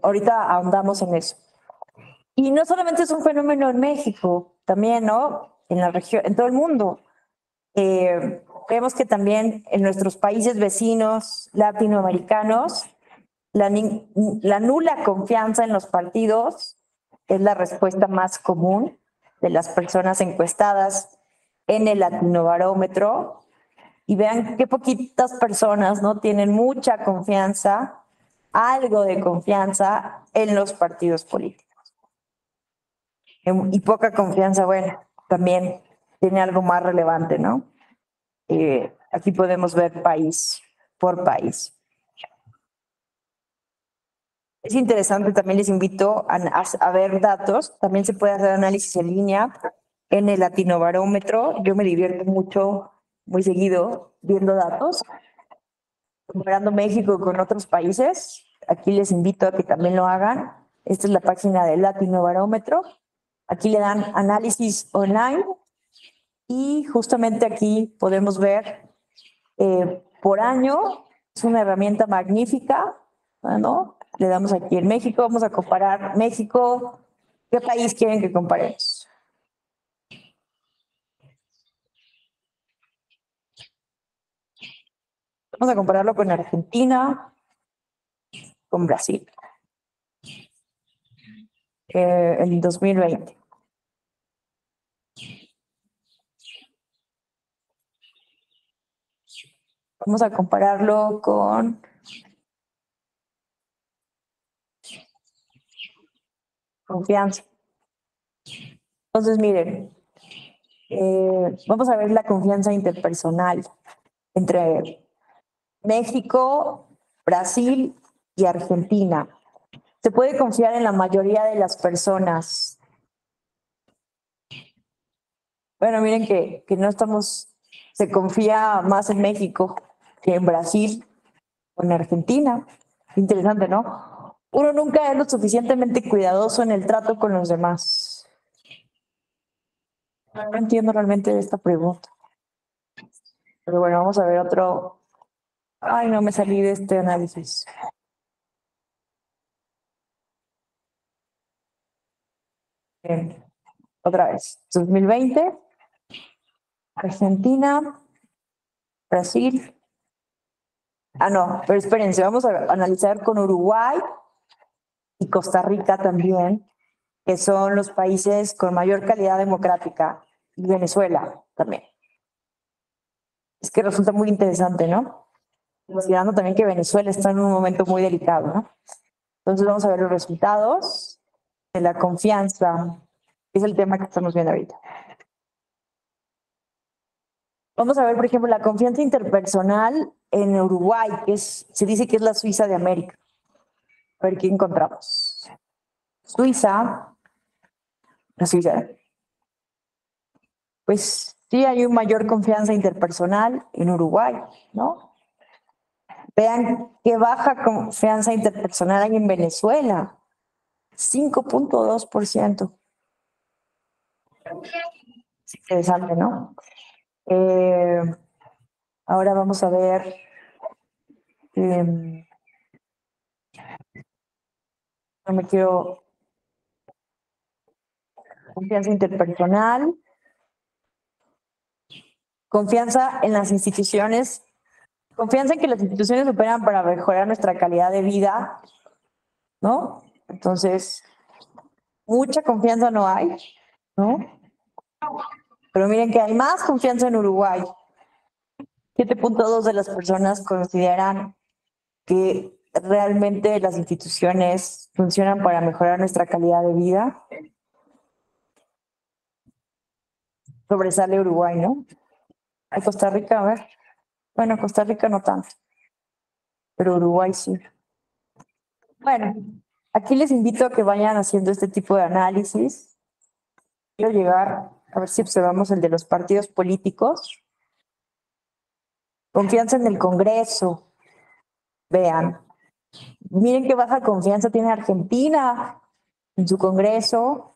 Ahorita ahondamos en eso. Y no solamente es un fenómeno en México, también, ¿no? En la región, en todo el mundo. Vemos que también en nuestros países vecinos latinoamericanos, la nula confianza en los partidos es la respuesta más común de las personas encuestadas en el Latinobarómetro. Y vean qué poquitas personas no tienen mucha confianza, algo de confianza en los partidos políticos. Y poca confianza, bueno, también tiene algo más relevante, ¿no? Aquí podemos ver país por país. Es interesante, también les invito a ver datos. También se puede hacer análisis en línea en el Latinobarómetro. Yo me divierto mucho, muy seguido, viendo datos, comparando México con otros países. Aquí les invito a que también lo hagan. Esta es la página del Latinobarómetro. Aquí le dan análisis online y justamente aquí podemos ver por año. Es una herramienta magnífica, ¿no? Le damos aquí en México, vamos a comparar México. ¿Qué país quieren que comparemos? Vamos a compararlo con Argentina, con Brasil. En 2020. Vamos a compararlo con confianza. Entonces, miren, vamos a ver la confianza interpersonal entre México, Brasil y Argentina. Se puede confiar en la mayoría de las personas. Bueno, miren que no estamos se confía más en México que en Brasil o en Argentina. Interesante, ¿no? Uno nunca es lo suficientemente cuidadoso en el trato con los demás. No entiendo realmente esta pregunta. Pero bueno, vamos a ver otro. Ay, no me salí de este análisis. Bien. Otra vez. 2020, Argentina, Brasil. Ah, no, pero espérense, vamos a analizar con Uruguay y Costa Rica también, que son los países con mayor calidad democrática, y Venezuela también. Es que resulta muy interesante, ¿no? Considerando también que Venezuela está en un momento muy delicado, ¿no? Entonces vamos a ver los resultados de la confianza, que es el tema que estamos viendo ahorita. Vamos a ver, por ejemplo, la confianza interpersonal en Uruguay, que se dice que es la Suiza de América. A ver qué encontramos. Suiza, la Suiza. Pues sí hay una mayor confianza interpersonal en Uruguay, ¿no? Vean qué baja confianza interpersonal hay en Venezuela, 5.2%. Es interesante, ¿no? Ahora vamos a ver. No me quiero. Confianza interpersonal. Confianza en las instituciones. Confianza en que las instituciones operan para mejorar nuestra calidad de vida, ¿no? Entonces, mucha confianza no hay, ¿no? Pero miren que hay más confianza en Uruguay. 7.2 de las personas consideran que realmente las instituciones funcionan para mejorar nuestra calidad de vida. Sobresale Uruguay, ¿no? A Costa Rica, a ver. Bueno, Costa Rica no tanto, pero Uruguay sí. Bueno, aquí les invito a que vayan haciendo este tipo de análisis. Quiero llegar a ver si observamos el de los partidos políticos. Confianza en el Congreso. Vean. Miren qué baja confianza tiene Argentina en su Congreso.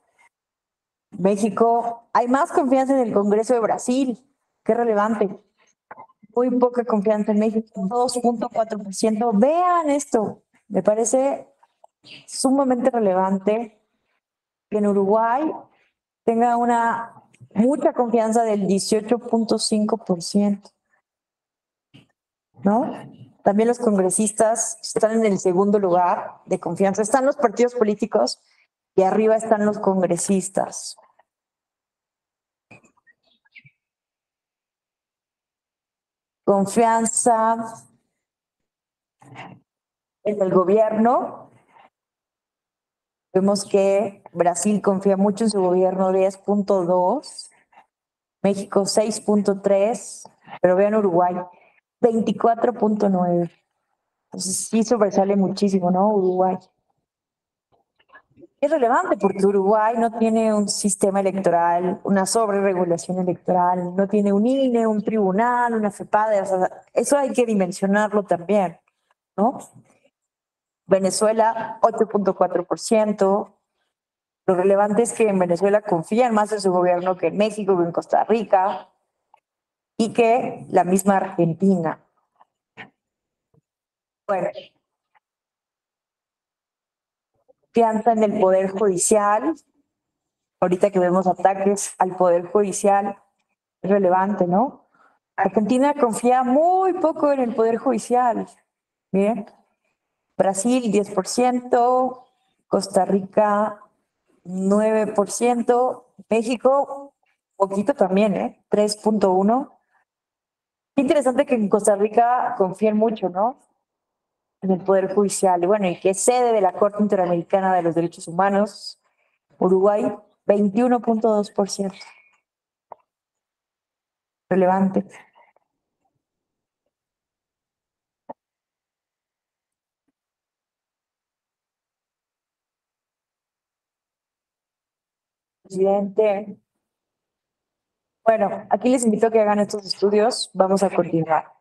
México, hay más confianza en el Congreso de Brasil. Qué relevante. Muy poca confianza en México, 2.4%. Vean esto. Me parece sumamente relevante que en Uruguay tenga mucha confianza del 18.5%, ¿no? También los congresistas están en el segundo lugar de confianza. Están los partidos políticos y arriba están los congresistas. Confianza en el gobierno. Vemos que Brasil confía mucho en su gobierno, 10.2, México 6.3, pero vean Uruguay, 24.9. Entonces sí sobresale muchísimo, ¿no? Uruguay. Es relevante porque Uruguay no tiene un sistema electoral, una sobreregulación electoral, no tiene un INE, un tribunal, una FEPADE, o sea, eso hay que dimensionarlo también, ¿no? Venezuela, 8.4%. Lo relevante es que en Venezuela confían más en su gobierno que en México, que en Costa Rica y que la misma Argentina. Bueno, confianza en el Poder Judicial. Ahorita que vemos ataques al Poder Judicial, es relevante, ¿no? Argentina confía muy poco en el Poder Judicial. Miren, Brasil 10%, Costa Rica 9%, México poquito también, 3.1%. Interesante que en Costa Rica confíen mucho, ¿no? En el Poder Judicial. Y bueno, y que es sede de la Corte Interamericana de los Derechos Humanos, Uruguay, 21.2%. Relevante. Presidente Bueno, aquí les invito a que hagan estos estudios. Vamos a continuar.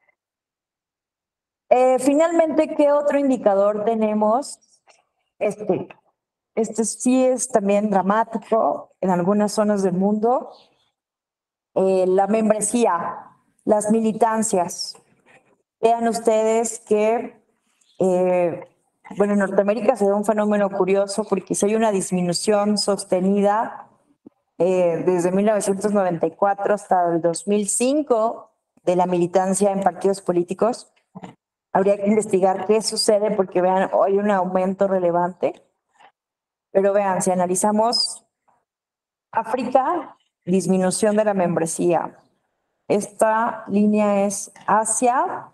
Finalmente, ¿qué otro indicador tenemos? Este sí es también dramático en algunas zonas del mundo. La membresía, las militancias. Vean ustedes que, bueno, en Norteamérica se da un fenómeno curioso porque si hay una disminución sostenida desde 1994 hasta el 2005 de la militancia en partidos políticos. Habría que investigar qué sucede porque vean, hay un aumento relevante. Pero vean, si analizamos África, disminución de la membresía. Esta línea es Asia,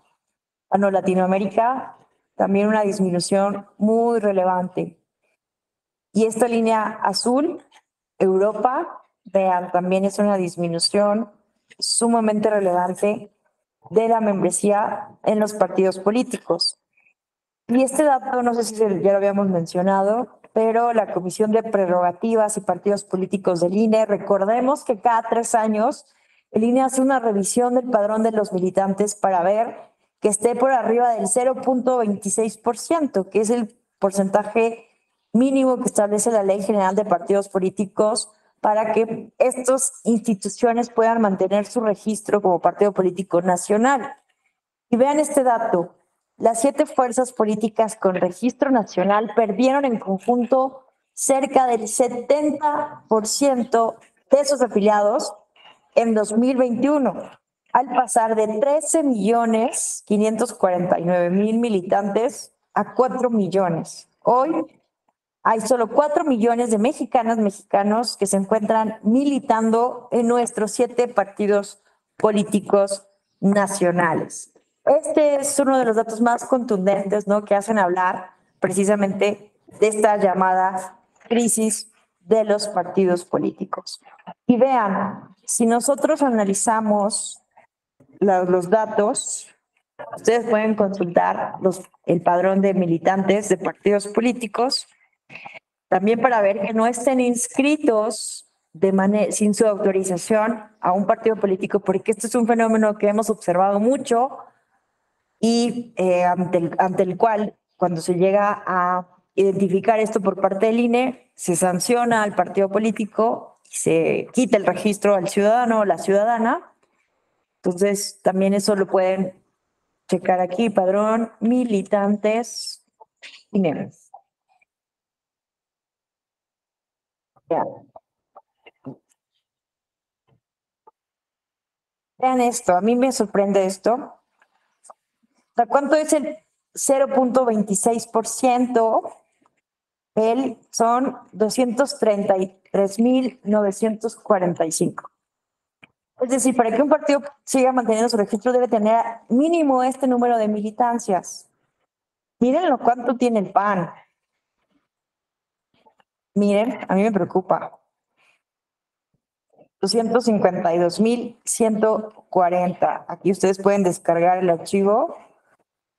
Latinoamérica, también una disminución muy relevante. Y esta línea azul, Europa, vean, también es una disminución sumamente relevante de la membresía en los partidos políticos. Y este dato, no sé si ya lo habíamos mencionado, pero la Comisión de Prerrogativas y Partidos Políticos del INE, recordemos que cada 3 años el INE hace una revisión del padrón de los militantes para ver que esté por arriba del 0.26%, que es el porcentaje mínimo que establece la Ley General de Partidos Políticos para que estas instituciones puedan mantener su registro como partido político nacional. Y vean este dato. Las 7 fuerzas políticas con registro nacional perdieron en conjunto cerca del 70% de sus afiliados en 2021, al pasar de 13.549.000 militantes a 4 millones. Hoy hay solo 4 millones de mexicanos que se encuentran militando en nuestros 7 partidos políticos nacionales. Este es uno de los datos más contundentes, ¿no?, que hacen hablar precisamente de esta llamada crisis de los partidos políticos. Y vean, si nosotros analizamos los datos, ustedes pueden consultar el padrón de militantes de partidos políticos, también para ver que no estén inscritos sin su autorización a un partido político, porque este es un fenómeno que hemos observado mucho y ante el cual, cuando se llega a identificar esto por parte del INE, se sanciona al partido político y se quita el registro al ciudadano o la ciudadana. Entonces, también eso lo pueden checar aquí, padrón militantes INE. Vean esto, a mí me sorprende esto. ¿Cuánto es el 0.26%? Son 233.945. Es decir, para que un partido siga manteniendo su registro debe tener mínimo este número de militancias. Miren cuánto tiene el PAN. Miren, a mí me preocupa. 252.140. Aquí ustedes pueden descargar el archivo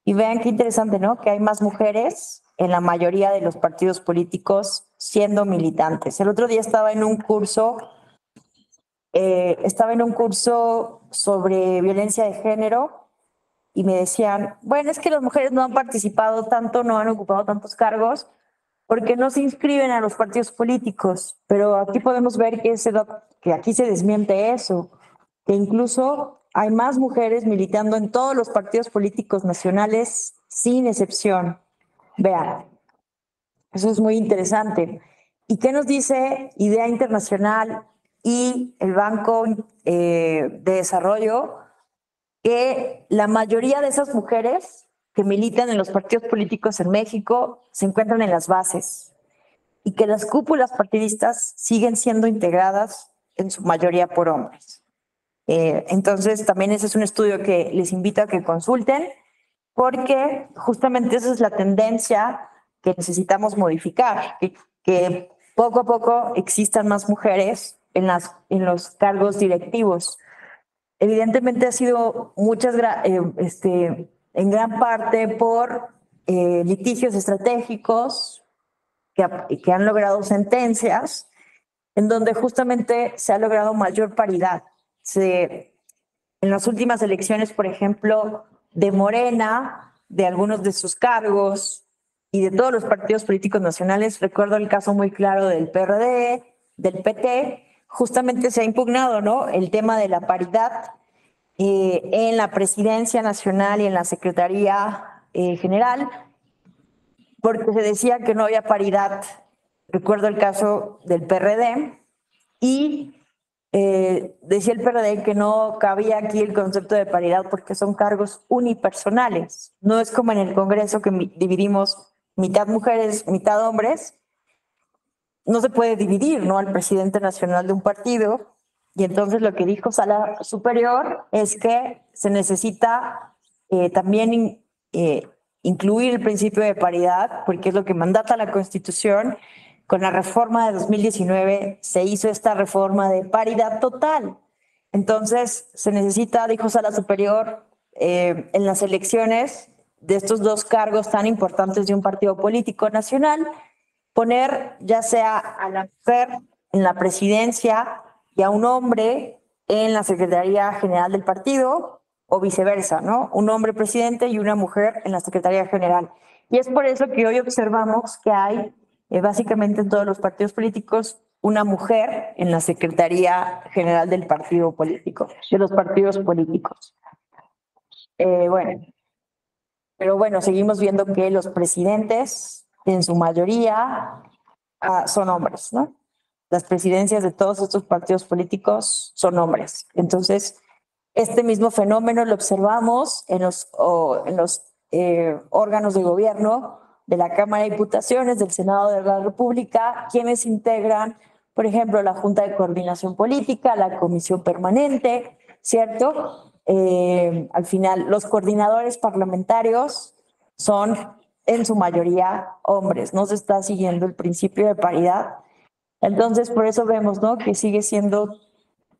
y vean qué interesante, ¿no? Que hay más mujeres en la mayoría de los partidos políticos siendo militantes. El otro día estaba en un curso sobre violencia de género y me decían, bueno, es que las mujeres no han participado tanto, no han ocupado tantos cargos porque no se inscriben a los partidos políticos, pero aquí podemos ver que aquí se desmiente eso, que incluso hay más mujeres militando en todos los partidos políticos nacionales sin excepción. Vean, eso es muy interesante. ¿Y qué nos dice Idea Internacional y el Banco de Desarrollo? Que la mayoría de esas mujeres que militan en los partidos políticos en México se encuentran en las bases y que las cúpulas partidistas siguen siendo integradas en su mayoría por hombres. Entonces, también ese es un estudio que les invito a que consulten, porque justamente esa es la tendencia que necesitamos modificar, que poco a poco existan más mujeres en los cargos directivos. Evidentemente ha sido en gran parte por litigios estratégicos que han logrado sentencias en donde justamente se ha logrado mayor paridad en las últimas elecciones, por ejemplo, de Morena, de algunos de sus cargos y de todos los partidos políticos nacionales, recuerdo el caso muy claro del PRD, del PT, justamente se ha impugnado, ¿no?, el tema de la paridad en la presidencia nacional y en la secretaría general, porque se decía que no había paridad. Recuerdo el caso del PRD y decía el PRD que no cabía aquí el concepto de paridad porque son cargos unipersonales. No es como en el Congreso que dividimos mitad mujeres, mitad hombres. No se puede dividir, ¿no?, al presidente nacional de un partido. Y entonces lo que dijo Sala Superior es que se necesita también incluir el principio de paridad, porque es lo que mandata la Constitución. Con la reforma de 2019 se hizo esta reforma de paridad total. Entonces se necesita, dijo Sala Superior, en las elecciones de estos dos cargos tan importantes de un partido político nacional, poner ya sea a la mujer en la presidencia y a un hombre en la Secretaría General del partido, o viceversa, ¿no? Un hombre presidente y una mujer en la Secretaría General. Y es por eso que hoy observamos que hay básicamente en todos los partidos políticos una mujer en la Secretaría General del partido político, de los partidos políticos. Pero bueno, seguimos viendo que los presidentes, en su mayoría, son hombres, ¿no? Las presidencias de todos estos partidos políticos son hombres. Entonces, este mismo fenómeno lo observamos en los órganos de gobierno de la Cámara de Diputaciones, del Senado de la República, quienes integran, por ejemplo, la Junta de Coordinación Política, la Comisión Permanente, ¿cierto? Al final, los coordinadores parlamentarios son en su mayoría hombres. No se está siguiendo el principio de paridad. Entonces, por eso vemos, ¿no?, que sigue siendo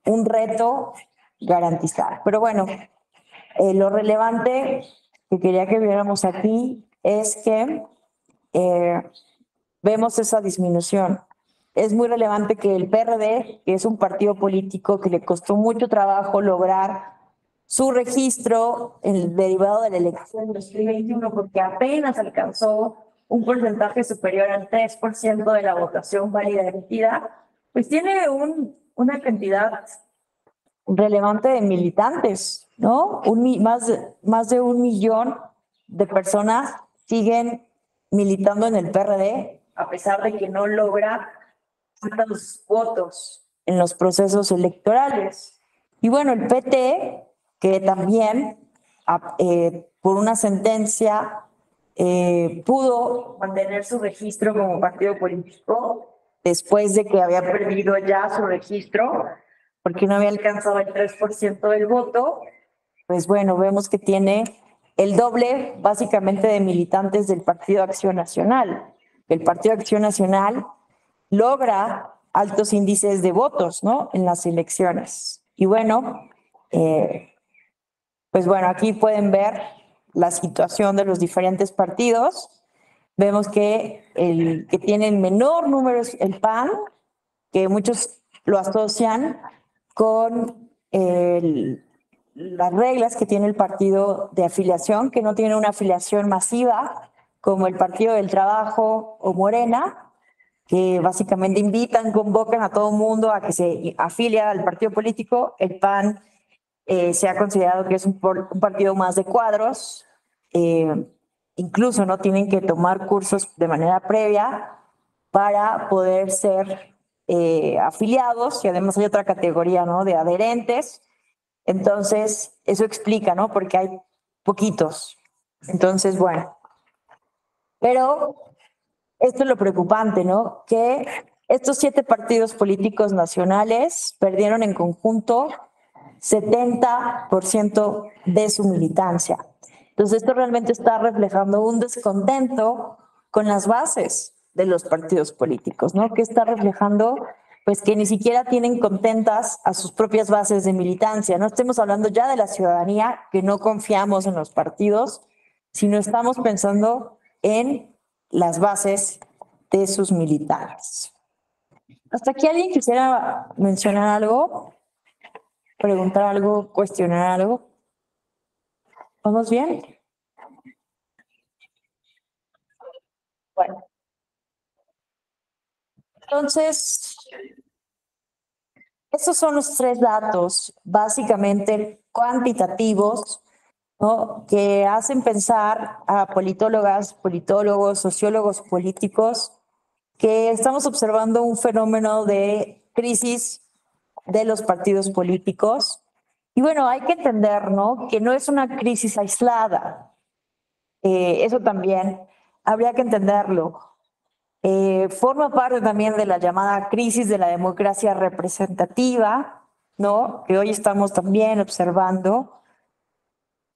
un reto garantizar. Pero bueno, lo relevante que quería que viéramos aquí es que vemos esa disminución. Es muy relevante que el PRD, que es un partido político que le costó mucho trabajo lograr su registro en el derivado de la elección de 2021, porque apenas alcanzó un porcentaje superior al 3% de la votación válida emitida, pues tiene una cantidad relevante de militantes, ¿no? Más de 1 millón de personas siguen militando en el PRD, a pesar de que no logra tantos votos en los procesos electorales. Y bueno, el PT, que también por una sentencia pudo mantener su registro como partido político después de que había perdido ya su registro porque no había alcanzado el 3% del voto, pues bueno, vemos que tiene el doble básicamente de militantes del Partido Acción Nacional. El Partido Acción Nacional logra altos índices de votos, ¿no?, en las elecciones. Y bueno, pues bueno, aquí pueden ver la situación de los diferentes partidos. Vemos que el que tiene el menor número es el PAN, que muchos lo asocian con las reglas que tiene el partido de afiliación, que no tiene una afiliación masiva como el Partido del Trabajo o Morena, que básicamente invitan, convocan a todo el mundo a que se afilie al partido político. El PAN se ha considerado que es un partido más de cuadros, incluso no tienen que tomar cursos de manera previa para poder ser afiliados, y además hay otra categoría, ¿no?, de adherentes. Entonces, eso explica, ¿no?, porque hay poquitos. Entonces, bueno, pero esto es lo preocupante, ¿no?, que estos 7 partidos políticos nacionales perdieron en conjunto 70% de su militancia. Entonces, esto realmente está reflejando un descontento con las bases de los partidos políticos, ¿no?, que está reflejando pues que ni siquiera tienen contentas a sus propias bases de militancia. No estemos hablando ya de la ciudadanía, que no confiamos en los partidos, sino estamos pensando en las bases de sus militantes. ¿Hasta aquí alguien quisiera mencionar algo? preguntar algo, cuestionar algo? ¿Vamos bien? Bueno. Entonces, estos son los 3 datos básicamente cuantitativos, ¿no?, que hacen pensar a politólogas, politólogos, sociólogos políticos que estamos observando un fenómeno de crisis de los partidos políticos. Y bueno, hay que entender, ¿no?, que no es una crisis aislada. Eso también habría que entenderlo. Forma parte también de la llamada crisis de la democracia representativa, ¿no?, que hoy estamos también observando.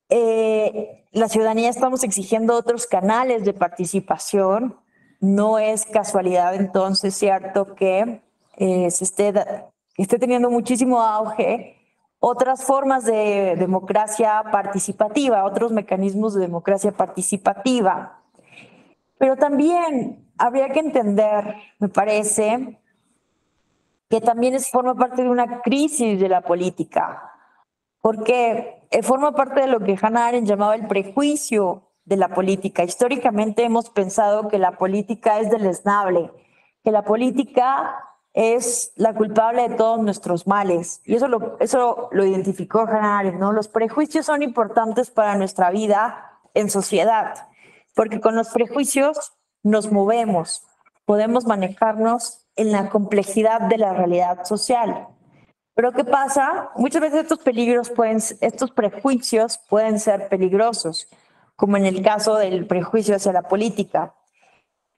La ciudadanía estamos exigiendo otros canales de participación. No es casualidad, entonces, cierto que esté teniendo muchísimo auge otras formas de democracia participativa, otros mecanismos de democracia participativa. Pero también habría que entender, me parece, que también forma parte de una crisis de la política, porque forma parte de lo que Hannah Arendt llamaba el prejuicio de la política. Históricamente hemos pensado que la política es deleznable, que la política es la culpable de todos nuestros males. Y eso lo identificó Hannah Arendt, ¿no? Los prejuicios son importantes para nuestra vida en sociedad, porque con los prejuicios nos movemos, podemos manejarnos en la complejidad de la realidad social. Pero ¿qué pasa? Muchas veces estos prejuicios pueden ser peligrosos, como en el caso del prejuicio hacia la política.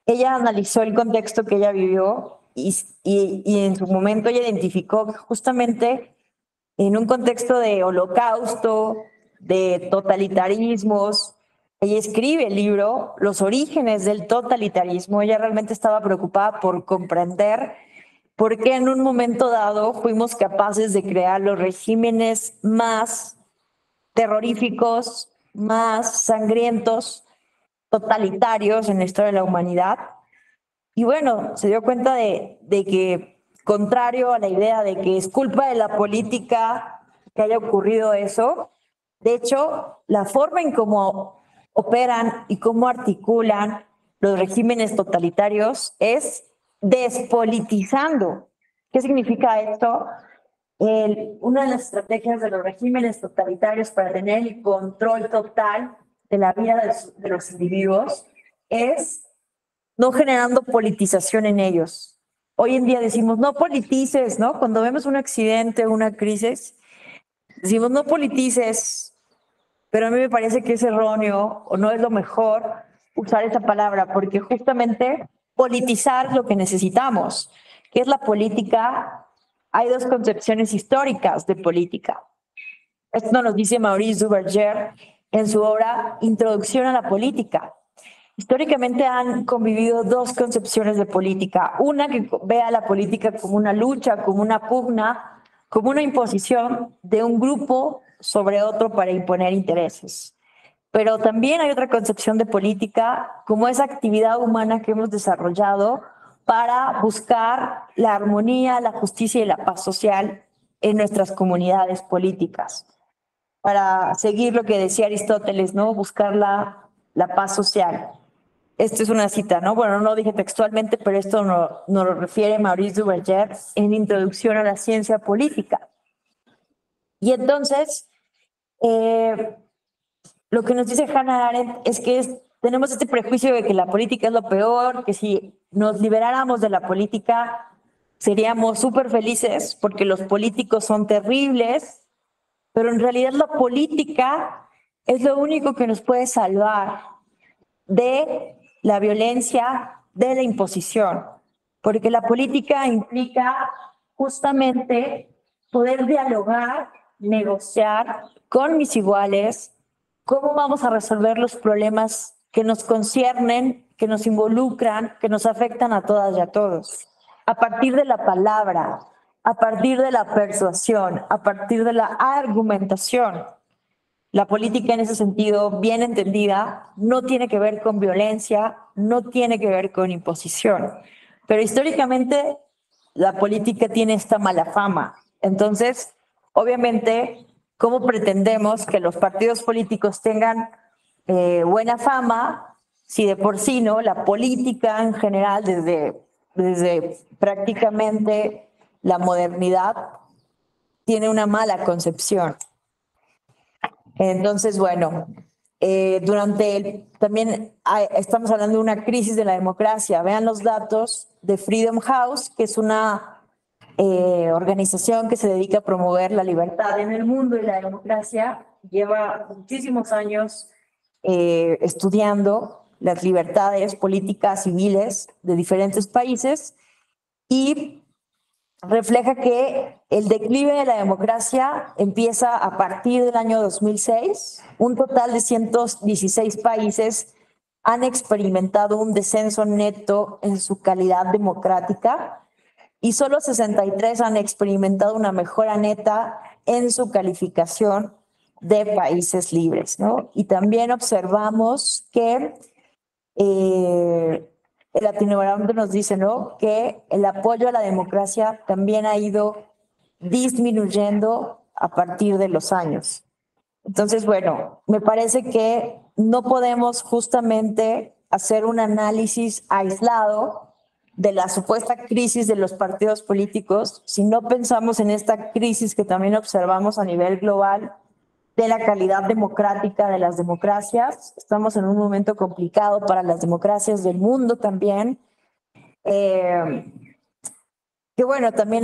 Ella analizó el contexto que ella vivió y en su momento ella identificó que justamente en un contexto de holocausto, de totalitarismos, ella escribe el libro Los orígenes del totalitarismo. Ella realmente estaba preocupada por comprender por qué en un momento dado fuimos capaces de crear los regímenes más terroríficos, más sangrientos, totalitarios en la historia de la humanidad. Y bueno, se dio cuenta de que, contrario a la idea de que es culpa de la política que haya ocurrido eso, de hecho, la forma en cómo operan y cómo articulan los regímenes totalitarios es despolitizando. ¿Qué significa esto? Una de las estrategias de los regímenes totalitarios para tener el control total de la vida de los individuos es no generando politización en ellos. Hoy en día decimos, no politices, ¿no? Cuando vemos un accidente, una crisis, decimos, no politices, pero a mí me parece que es erróneo o no es lo mejor usar esa palabra, porque justamente politizar es lo que necesitamos. ¿Qué es la política? Hay 2 concepciones históricas de política. Esto nos dice Maurice Duverger en su obra Introducción a la política. Históricamente han convivido 2 concepciones de política. Una que ve a la política como una lucha, como una pugna, como una imposición de un grupo sobre otro para imponer intereses. Pero también hay otra concepción de política como esa actividad humana que hemos desarrollado para buscar la armonía, la justicia y la paz social en nuestras comunidades políticas. Para seguir lo que decía Aristóteles, ¿no? Buscar la paz social. Esto es una cita, ¿no? Bueno, no lo dije textualmente, pero esto nos lo refiere Maurice Duverger en Introducción a la ciencia política. Y entonces, lo que nos dice Hannah Arendt es que tenemos este prejuicio de que la política es lo peor, que si nos liberáramos de la política seríamos súper felices porque los políticos son terribles, pero en realidad la política es lo único que nos puede salvar de la violencia, de la imposición, porque la política implica justamente poder dialogar, negociar con mis iguales, cómo vamos a resolver los problemas que nos conciernen, que nos involucran, que nos afectan a todas y a todos, a partir de la palabra, a partir de la persuasión, a partir de la argumentación. La política en ese sentido, bien entendida, no tiene que ver con violencia, no tiene que ver con imposición. Pero históricamente la política tiene esta mala fama. Entonces, obviamente, ¿cómo pretendemos que los partidos políticos tengan buena fama si de por sí, ¿no? La política en general, desde prácticamente la modernidad, tiene una mala concepción. Entonces, bueno, también estamos hablando de una crisis de la democracia. Vean los datos de Freedom House, que es una organización que se dedica a promover la libertad en el mundo y la democracia. Lleva muchísimos años estudiando las libertades políticas, civiles de diferentes países y refleja que el declive de la democracia empieza a partir del año 2006. Un total de 116 países han experimentado un descenso neto en su calidad democrática y solo 63 han experimentado una mejora neta en su calificación de países libres, ¿no? Y también observamos que el Latinoamericano nos dice, ¿no?, que el apoyo a la democracia también ha ido disminuyendo a partir de los años. Entonces, bueno, me parece que no podemos justamente hacer un análisis aislado de la supuesta crisis de los partidos políticos si no pensamos en esta crisis que también observamos a nivel global de la calidad democrática de las democracias. Estamos en un momento complicado para las democracias del mundo también. Que bueno, también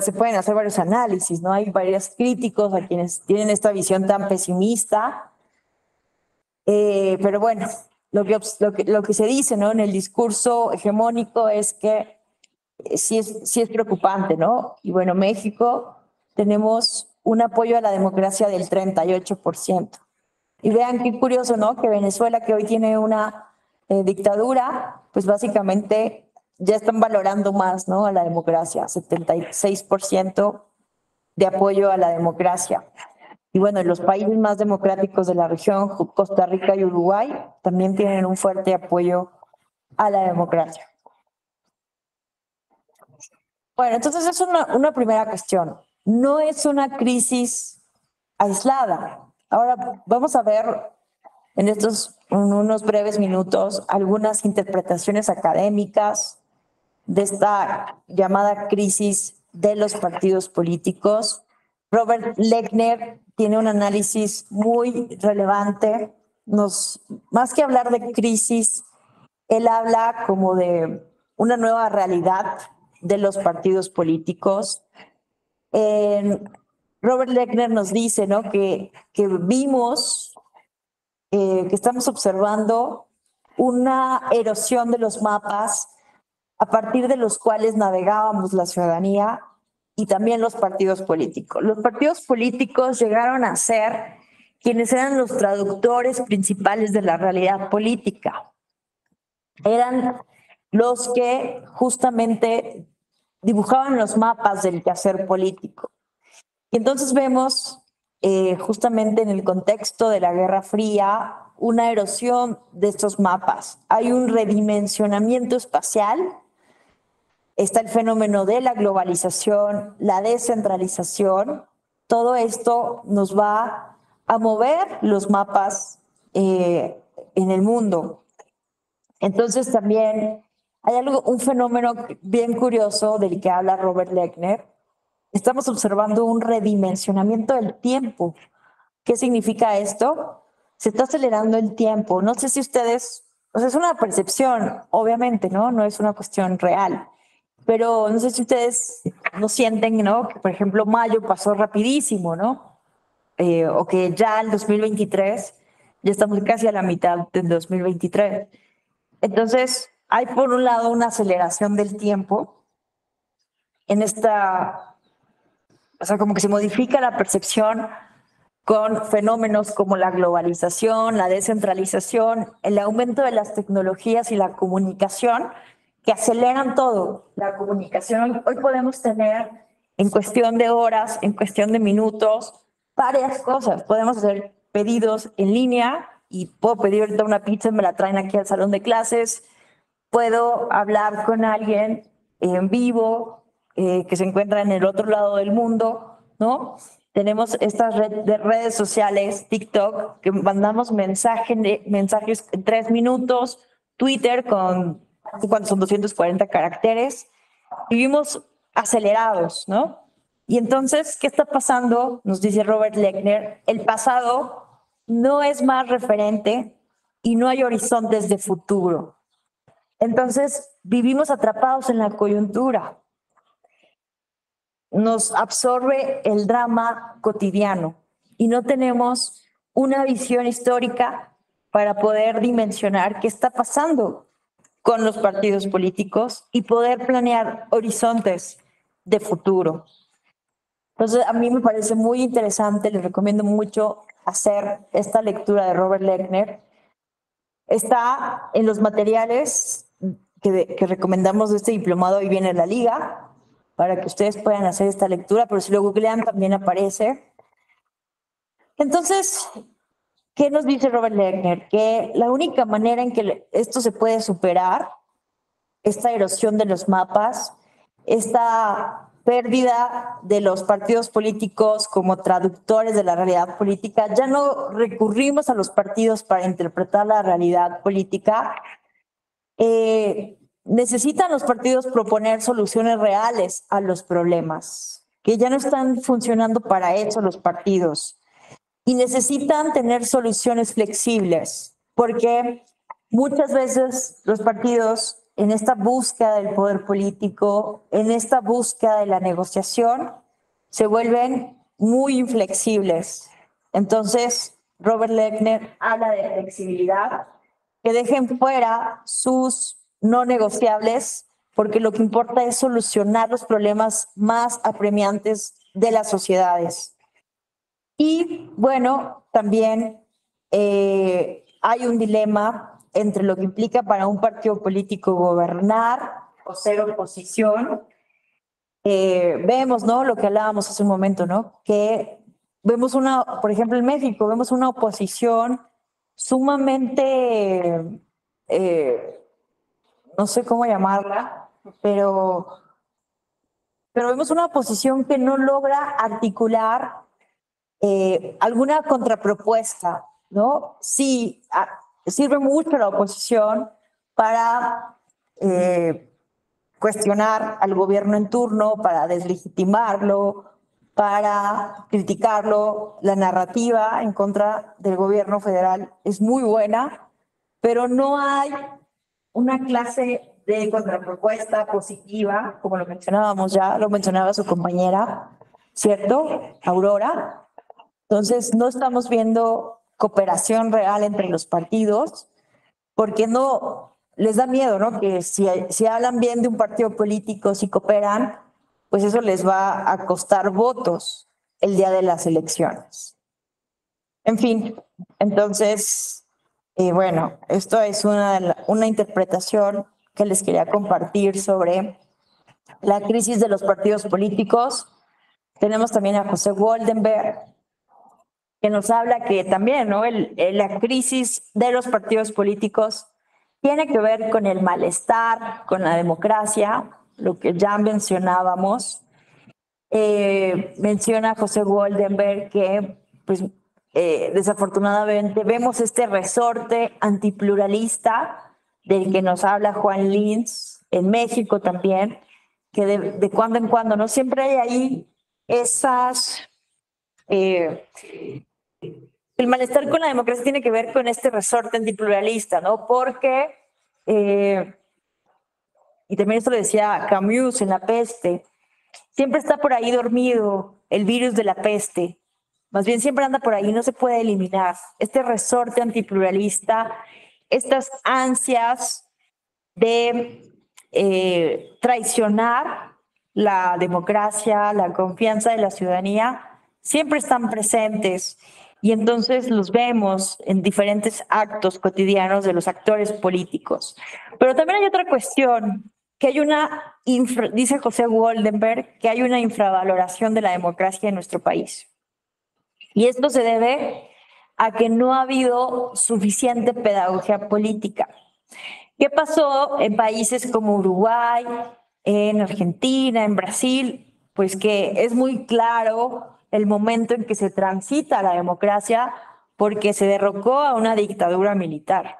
se pueden hacer varios análisis, ¿no? Hay varios críticos a quienes tienen esta visión tan pesimista. Pero bueno, lo que se dice, ¿no?, en el discurso hegemónico es que sí es preocupante, ¿no? Y bueno, México tenemos un apoyo a la democracia del 38%. Y vean qué curioso, ¿no?, que Venezuela, que hoy tiene una dictadura, pues básicamente ya están valorando más, ¿no?, a la democracia, 76% de apoyo a la democracia. Y bueno, los países más democráticos de la región, Costa Rica y Uruguay, también tienen un fuerte apoyo a la democracia. Bueno, entonces es una primera cuestión. No es una crisis aislada. Ahora vamos a ver en unos breves minutos algunas interpretaciones académicas de esta llamada crisis de los partidos políticos. Robert Lechner tiene un análisis muy relevante. Más que hablar de crisis, él habla como de una nueva realidad de los partidos políticos. Robert Lechner nos dice, ¿no?, que vimos, que estamos observando una erosión de los mapas a partir de los cuales navegábamos la ciudadanía y también los partidos políticos. Los partidos políticos llegaron a ser quienes eran los traductores principales de la realidad política. Eran los que justamente dibujaban los mapas del quehacer político. Y entonces vemos justamente en el contexto de la Guerra Fría una erosión de estos mapas. Hay un redimensionamiento espacial. Está el fenómeno de la globalización, la descentralización. Todo esto nos va a mover los mapas en el mundo. Entonces también hay un fenómeno bien curioso del que habla Robert Lechner. Estamos observando un redimensionamiento del tiempo. ¿Qué significa esto? Se está acelerando el tiempo. No sé si ustedes, o sea, es una percepción, obviamente, ¿no? No es una cuestión real. Pero no sé si ustedes no sienten, ¿no?, que por ejemplo mayo pasó rapidísimo, ¿no? O que ya el 2023, ya estamos casi a la mitad del 2023. Entonces, hay por un lado una aceleración del tiempo en o sea, como que se modifica la percepción con fenómenos como la globalización, la descentralización, el aumento de las tecnologías y la comunicación que aceleran todo. La comunicación, hoy podemos tener en cuestión de horas, en cuestión de minutos, varias cosas. Podemos hacer pedidos en línea y puedo pedir ahorita una pizza y me la traen aquí al salón de clases. Puedo hablar con alguien en vivo que se encuentra en el otro lado del mundo ¿no? Tenemos estas redes sociales, TikTok, que mandamos mensajes en 3 minutos, Twitter ¿cuántos son? 240 caracteres. Vivimos acelerados, ¿no? Y entonces, ¿qué está pasando? Nos dice Robert Lechner, el pasado no es más referente y no hay horizontes de futuro. Entonces, vivimos atrapados en la coyuntura. Nos absorbe el drama cotidiano y no tenemos una visión histórica para poder dimensionar qué está pasando con los partidos políticos y poder planear horizontes de futuro. Entonces, a mí me parece muy interesante, les recomiendo mucho hacer esta lectura de Robert Lechner. Está en los materiales que recomendamos de este diplomado Ahí viene la Liga, para que ustedes puedan hacer esta lectura, pero si lo googlean también aparece. Entonces, ¿qué nos dice Robert Lechner? Que la única manera en que esto se puede superar, esta erosión de los mapas, esta pérdida de los partidos políticos como traductores de la realidad política, ya no recurrimos a los partidos para interpretar la realidad política. Necesitan los partidos proponer soluciones reales a los problemas, que ya no están funcionando para eso los partidos. Y necesitan tener soluciones flexibles, porque muchas veces los partidos, en esta búsqueda del poder político, en esta búsqueda de la negociación, se vuelven muy inflexibles. Entonces, Robert Lechner habla de flexibilidad, que dejen fuera sus no negociables, porque lo que importa es solucionar los problemas más apremiantes de las sociedades. Y bueno, también hay un dilema entre lo que implica para un partido político gobernar o ser oposición. Vemos, ¿no? Lo que hablábamos hace un momento, ¿no? Que vemos por ejemplo, en México, vemos una oposición sumamente, no sé cómo llamarla, pero vemos una oposición que no logra articular alguna contrapropuesta, ¿no? Sí, sirve mucho la oposición para cuestionar al gobierno en turno, para deslegitimarlo, para criticarlo. La narrativa en contra del gobierno federal es muy buena, pero no hay una clase de contrapropuesta positiva, como lo mencionábamos ya, lo mencionaba su compañera, ¿cierto? Aurora. Entonces, no estamos viendo cooperación real entre los partidos, porque no les da miedo, ¿no? Que si hablan bien de un partido político, si cooperan, pues eso les va a costar votos el día de las elecciones. En fin, entonces, bueno, esto es una interpretación que les quería compartir sobre la crisis de los partidos políticos. Tenemos también a José Goldenberg, que nos habla que también, ¿no? La crisis de los partidos políticos tiene que ver con el malestar, con la democracia, lo que ya mencionábamos. Menciona José Goldenberg que, pues, desafortunadamente vemos este resorte antipluralista del que nos habla Juan Linz, en México también, que de cuando en cuando, ¿no? Siempre hay ahí esas... el malestar con la democracia tiene que ver con este resorte antipluralista, ¿no? Porque, y también esto lo decía Camus en La Peste, siempre está por ahí dormido el virus de la peste, más bien siempre anda por ahí, no se puede eliminar. Este resorte antipluralista, estas ansias de traicionar la democracia, la confianza de la ciudadanía, siempre están presentes. Y entonces los vemos en diferentes actos cotidianos de los actores políticos. Pero también hay otra cuestión, que hay dice José Goldenberg, que hay una infravaloración de la democracia en nuestro país. Y esto se debe a que no ha habido suficiente pedagogía política. ¿Qué pasó en países como Uruguay, en Argentina, en Brasil? pues que es muy claro el momento en que se transita a la democracia porque se derrocó a una dictadura militar.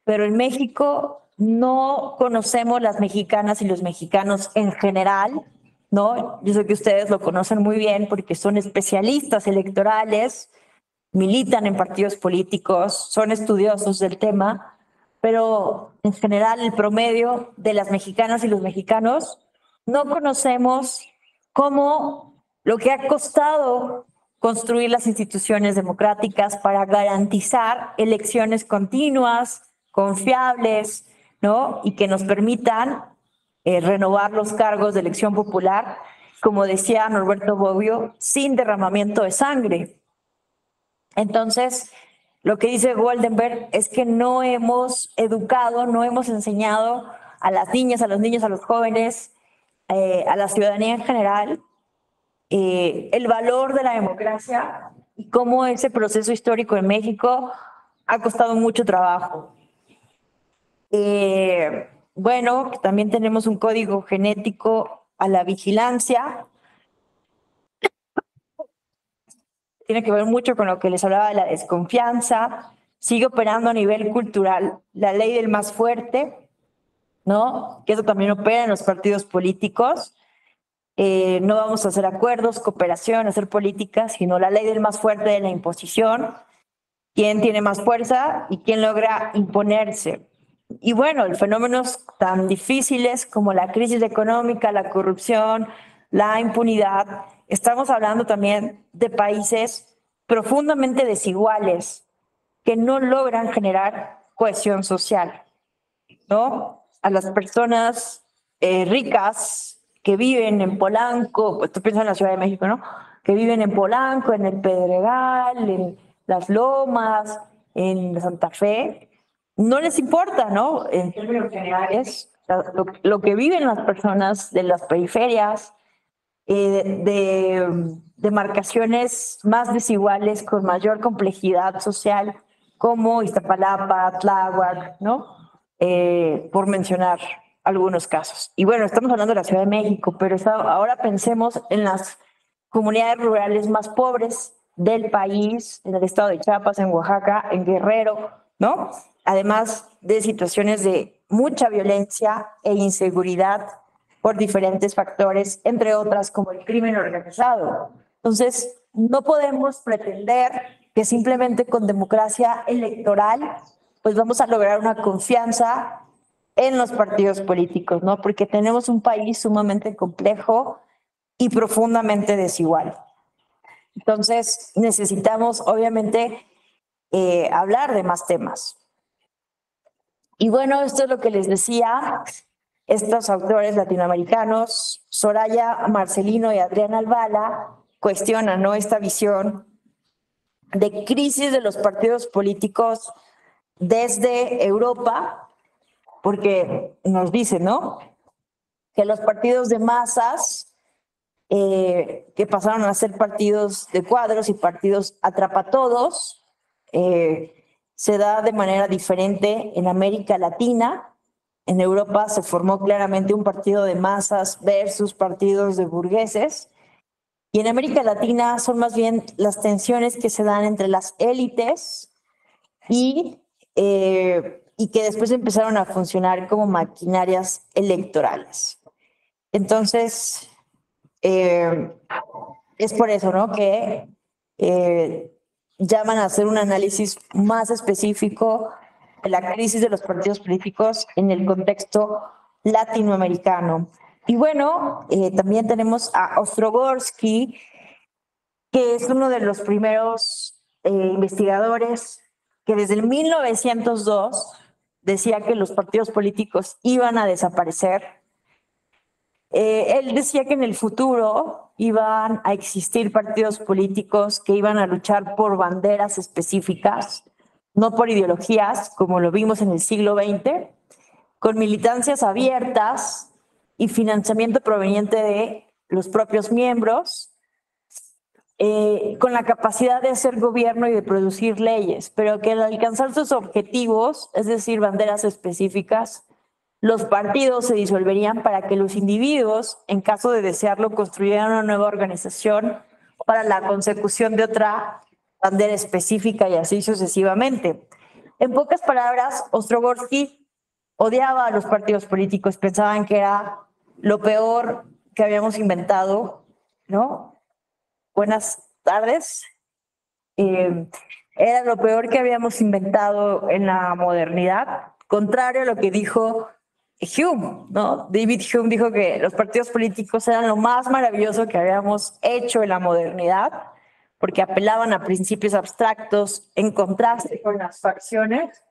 Pero en México no conocemos las mexicanas y los mexicanos en general, ¿no? Yo sé que ustedes lo conocen muy bien porque son especialistas electorales, militan en partidos políticos, son estudiosos del tema, pero en general el promedio de las mexicanas y los mexicanos no conocemos cómo lo que ha costado construir las instituciones democráticas para garantizar elecciones continuas, confiables, ¿no? Y que nos permitan renovar los cargos de elección popular, como decía Norberto Bobbio, sin derramamiento de sangre. Entonces, lo que dice Goldenberg es que no hemos educado, no hemos enseñado a las niñas, a los niños, a los jóvenes, a la ciudadanía en general, el valor de la democracia y cómo ese proceso histórico en México ha costado mucho trabajo. Bueno, también tenemos un código genético a la vigilancia. Tiene que ver mucho con lo que les hablaba de la desconfianza. Sigue operando a nivel cultural la ley del más fuerte, ¿no? Que eso también opera en los partidos políticos. No vamos a hacer acuerdos, cooperación, hacer políticas, sino la ley del más fuerte de la imposición. ¿Quién tiene más fuerza y quién logra imponerse? Y bueno, fenómenos tan difíciles como la crisis económica, la corrupción, la impunidad. Estamos hablando también de países profundamente desiguales que no logran generar cohesión social, ¿no? A las personas ricas que viven en Polanco, pues tú piensas en la Ciudad de México, ¿no? Que viven en Polanco, en el Pedregal, en Las Lomas, en Santa Fe, no les importa, ¿no? En términos generales, lo que viven las personas de las periferias, de demarcaciones más desiguales con mayor complejidad social, como Iztapalapa, Tláhuac, ¿no? Por mencionar algunos casos. Y bueno, estamos hablando de la Ciudad de México, pero ahora pensemos en las comunidades rurales más pobres del país, en el estado de Chiapas, en Oaxaca, en Guerrero, ¿no? Además de situaciones de mucha violencia e inseguridad por diferentes factores, entre otras como el crimen organizado. Entonces, no podemos pretender que simplemente con democracia electoral pues vamos a lograr una confianza en los partidos políticos, ¿no? Porque tenemos un país sumamente complejo y profundamente desigual. Entonces, necesitamos, obviamente, hablar de más temas. Y bueno, esto es lo que les decía, estos autores latinoamericanos, Soraya Marcelino y Adriana Albala, cuestionan, ¿no?, esta visión de crisis de los partidos políticos desde Europa, porque nos dicen, ¿no?, que los partidos de masas, que pasaron a ser partidos de cuadros y partidos atrapatodos, se da de manera diferente en América Latina. En Europa se formó claramente un partido de masas versus partidos de burgueses. Y en América Latina son más bien las tensiones que se dan entre las élites y que después empezaron a funcionar como maquinarias electorales. Entonces, es por eso, ¿no?, que llaman a hacer un análisis más específico de la crisis de los partidos políticos en el contexto latinoamericano. Y bueno, también tenemos a Ostrogorsky, que es uno de los primeros investigadores que desde el 1902 decía que los partidos políticos iban a desaparecer. Él decía que en el futuro iban a existir partidos políticos que iban a luchar por banderas específicas, no por ideologías, como lo vimos en el siglo XX, con militancias abiertas y financiamiento proveniente de los propios miembros, con la capacidad de hacer gobierno y de producir leyes, pero que al alcanzar sus objetivos, es decir, banderas específicas, los partidos se disolverían para que los individuos, en caso de desearlo, construyeran una nueva organización para la consecución de otra bandera específica y así sucesivamente. En pocas palabras, Ostrogorsky odiaba a los partidos políticos, pensaban que era lo peor que habíamos inventado, ¿no? Buenas tardes. Era lo peor que habíamos inventado en la modernidad, contrario a lo que dijo Hume, ¿no? David Hume dijo que los partidos políticos eran lo más maravilloso que habíamos hecho en la modernidad, porque apelaban a principios abstractos en contraste con las facciones.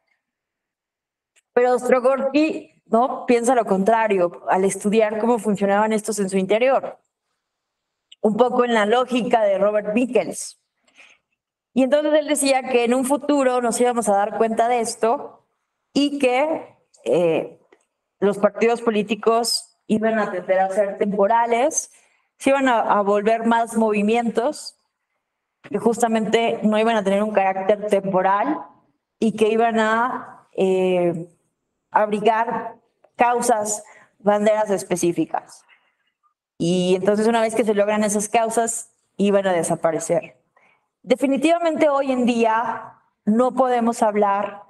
Pero Ostrogorsky, ¿no?, piensa lo contrario al estudiar cómo funcionaban estos en su interior, un poco en la lógica de Robert Michels. Y entonces él decía que en un futuro nos íbamos a dar cuenta de esto y que los partidos políticos iban a tender a ser temporales, se iban a volver más movimientos, que justamente no iban a tener un carácter temporal y que iban a abrigar causas, banderas específicas. Y entonces una vez que se logran esas causas, iban a desaparecer. Definitivamente hoy en día no podemos hablar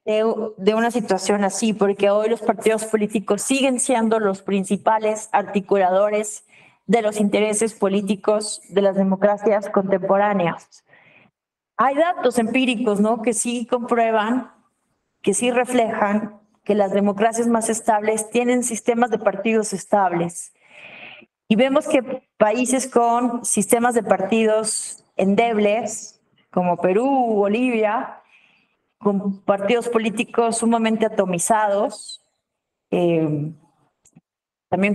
de una situación así, porque hoy los partidos políticos siguen siendo los principales articuladores de los intereses políticos de las democracias contemporáneas. Hay datos empíricos, ¿no?, que sí comprueban, que sí reflejan que las democracias más estables tienen sistemas de partidos estables. Y vemos que países con sistemas de partidos endebles, como Perú, Bolivia, con partidos políticos sumamente atomizados, también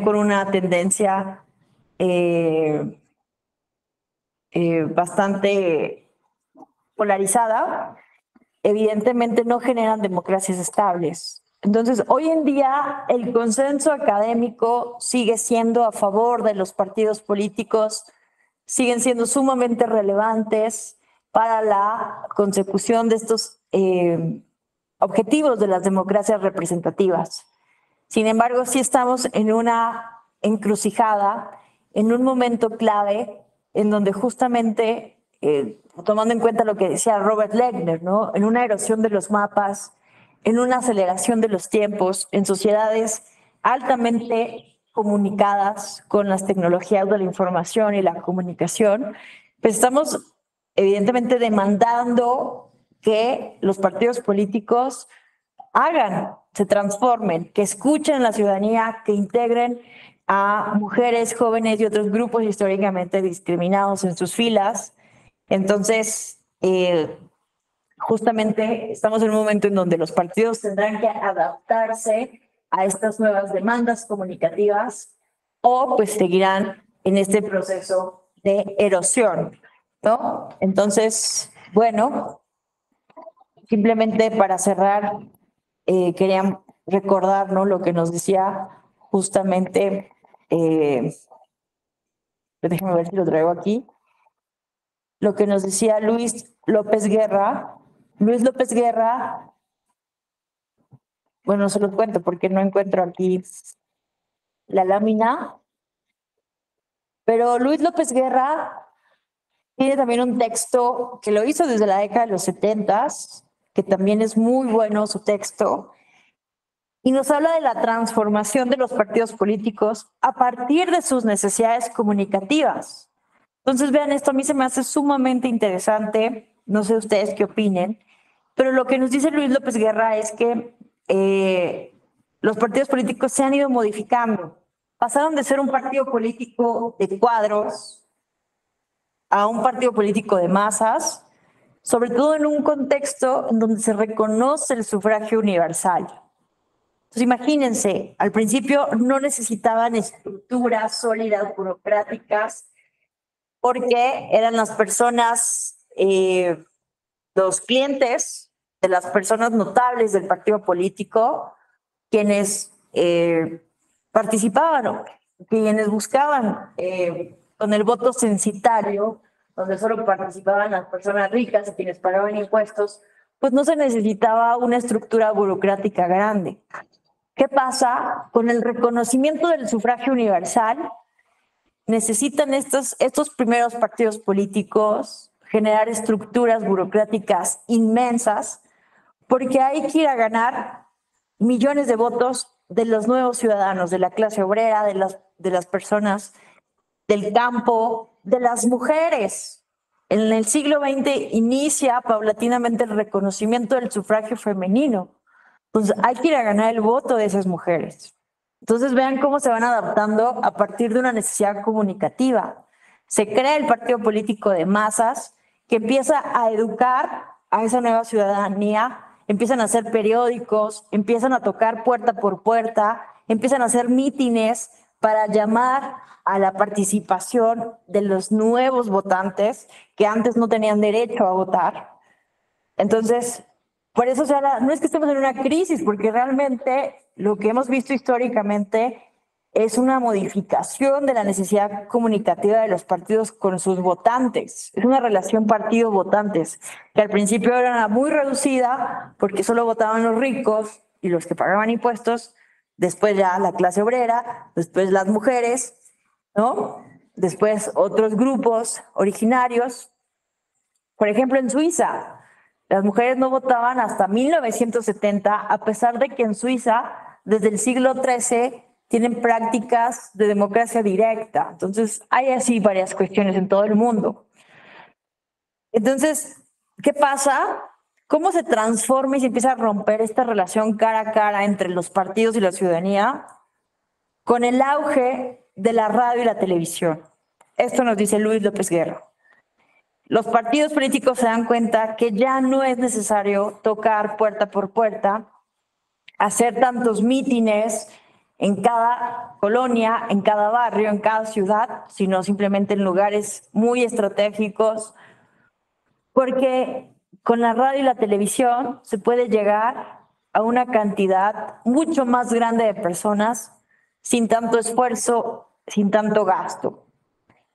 con una tendencia bastante polarizada, evidentemente no generan democracias estables. Entonces, hoy en día el consenso académico sigue siendo a favor de los partidos políticos, siguen siendo sumamente relevantes para la consecución de estos objetivos de las democracias representativas. Sin embargo, sí estamos en una encrucijada, en un momento clave, en donde justamente, tomando en cuenta lo que decía Robert Lechner, ¿no?, en una erosión de los mapas, en una aceleración de los tiempos, en sociedades altamente comunicadas con las tecnologías de la información y la comunicación, pues estamos evidentemente demandando que los partidos políticos se transformen, que escuchen a la ciudadanía, que integren a mujeres, jóvenes y otros grupos históricamente discriminados en sus filas. Entonces, justamente estamos en un momento en donde los partidos tendrán que adaptarse a estas nuevas demandas comunicativas o pues seguirán en este proceso de erosión, ¿no? Entonces, bueno, simplemente para cerrar, quería recordar, ¿no?, lo que nos decía justamente, déjenme ver si lo traigo aquí, lo que nos decía Luis López Guerra. Luis López Guerra, bueno, se los cuento porque no encuentro aquí la lámina, pero Luis López Guerra tiene también un texto que lo hizo desde la década de los 70s, que también es muy bueno su texto, y nos habla de la transformación de los partidos políticos a partir de sus necesidades comunicativas. Entonces, vean, esto a mí se me hace sumamente interesante, no sé ustedes qué opinen, pero lo que nos dice Luis López Guerra es que los partidos políticos se han ido modificando, pasaron de ser un partido político de cuadros a un partido político de masas, sobre todo en un contexto en donde se reconoce el sufragio universal. Entonces, imagínense, al principio no necesitaban estructuras sólidas, burocráticas, porque eran las personas, los clientes de las personas notables del partido político, quienes participaban, ¿no?, quienes buscaban con el voto censitario, donde solo participaban las personas ricas y quienes pagaban impuestos, pues no se necesitaba una estructura burocrática grande. ¿Qué pasa? Con el reconocimiento del sufragio universal, necesitan estos primeros partidos políticos generar estructuras burocráticas inmensas, porque hay que ir a ganar millones de votos de los nuevos ciudadanos, de la clase obrera, de las personas del campo, de las mujeres. En el siglo XX inicia paulatinamente el reconocimiento del sufragio femenino. Pues hay que ir a ganar el voto de esas mujeres. Entonces vean cómo se van adaptando a partir de una necesidad comunicativa. Se crea el partido político de masas que empieza a educar a esa nueva ciudadanía, empiezan a hacer periódicos, empiezan a tocar puerta por puerta, empiezan a hacer mítines para llamar a la participación de los nuevos votantes que antes no tenían derecho a votar. Entonces, por eso no es que estemos en una crisis, porque realmente lo que hemos visto históricamente es una modificación de la necesidad comunicativa de los partidos con sus votantes. Es una relación partido-votantes, que al principio era muy reducida porque solo votaban los ricos y los que pagaban impuestos, después ya la clase obrera, después las mujeres, ¿no? Después otros grupos originarios. Por ejemplo, en Suiza, las mujeres no votaban hasta 1970, a pesar de que en Suiza, desde el siglo XIII, tienen prácticas de democracia directa. Entonces, hay así varias cuestiones en todo el mundo. Entonces, ¿qué pasa? ¿Cómo se transforma y se empieza a romper esta relación cara a cara entre los partidos y la ciudadanía? Con el auge de la radio y la televisión. Esto nos dice Luis López Guerra. Los partidos políticos se dan cuenta que ya no es necesario tocar puerta por puerta, hacer tantos mítines en cada colonia, en cada barrio, en cada ciudad, sino simplemente en lugares muy estratégicos, porque con la radio y la televisión se puede llegar a una cantidad mucho más grande de personas sin tanto esfuerzo, sin tanto gasto.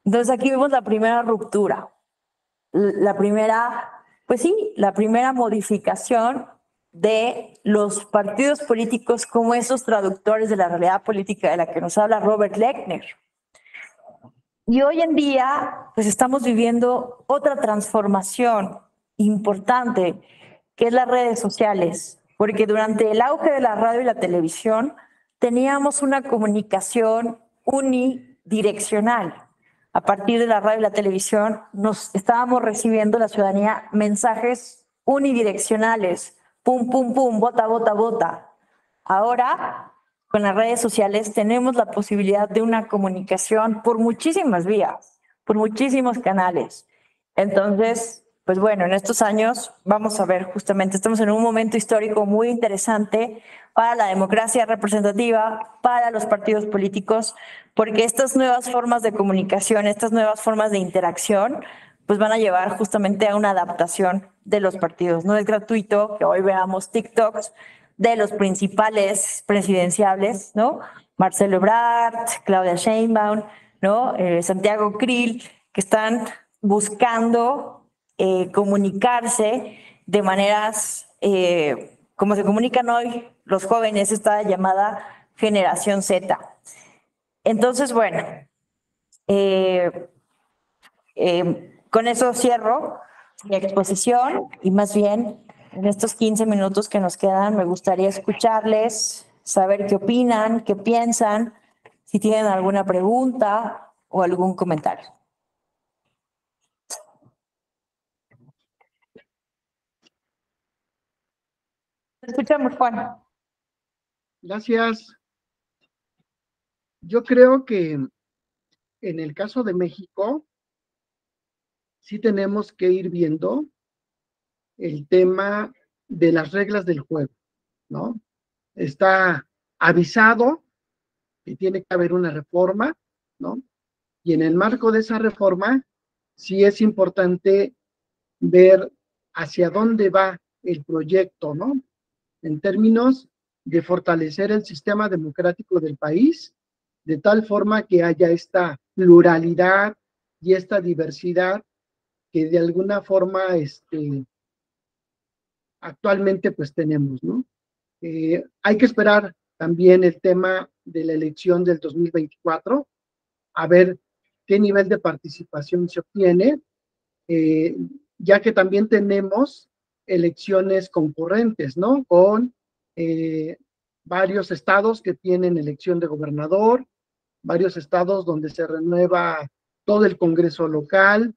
Entonces aquí vemos la primera ruptura. La primera modificación de los partidos políticos como esos traductores de la realidad política de la que nos habla Robert Lechner. Y hoy en día, pues estamos viviendo otra transformación importante, que es las redes sociales, porque durante el auge de la radio y la televisión teníamos una comunicación unidireccional. A partir de la radio y la televisión nos estábamos recibiendo la ciudadanía mensajes unidireccionales, pum, pum, pum, vota, vota, vota. Ahora, con las redes sociales tenemos la posibilidad de una comunicación por muchísimas vías, por muchísimos canales. Entonces, pues bueno, en estos años vamos a ver justamente, estamos en un momento histórico muy interesante para la democracia representativa, para los partidos políticos, porque estas nuevas formas de comunicación, estas nuevas formas de interacción, pues van a llevar justamente a una adaptación de los partidos. No es gratuito que hoy veamos TikToks de los principales presidenciables, ¿no? Marcelo Ebrard, Claudia Sheinbaum, ¿no? Santiago Krill, que están buscando comunicarse de maneras como se comunican hoy los jóvenes, esta llamada generación Z. Entonces, bueno, con eso cierro mi exposición y más bien en estos 15 minutos que nos quedan me gustaría escucharles, saber qué opinan, qué piensan, si tienen alguna pregunta o algún comentario. Te escuchamos, Juan. Gracias. Yo creo que en el caso de México, sí tenemos que ir viendo el tema de las reglas del juego, ¿no? Está avisado que tiene que haber una reforma, ¿no? Y en el marco de esa reforma, sí es importante ver hacia dónde va el proyecto, ¿no? En términos de fortalecer el sistema democrático del país, de tal forma que haya esta pluralidad y esta diversidad que de alguna forma actualmente pues tenemos, ¿no? Hay que esperar también el tema de la elección del 2024, a ver qué nivel de participación se obtiene, ya que también tenemos elecciones concurrentes, ¿no? Con varios estados que tienen elección de gobernador, varios estados donde se renueva todo el Congreso local,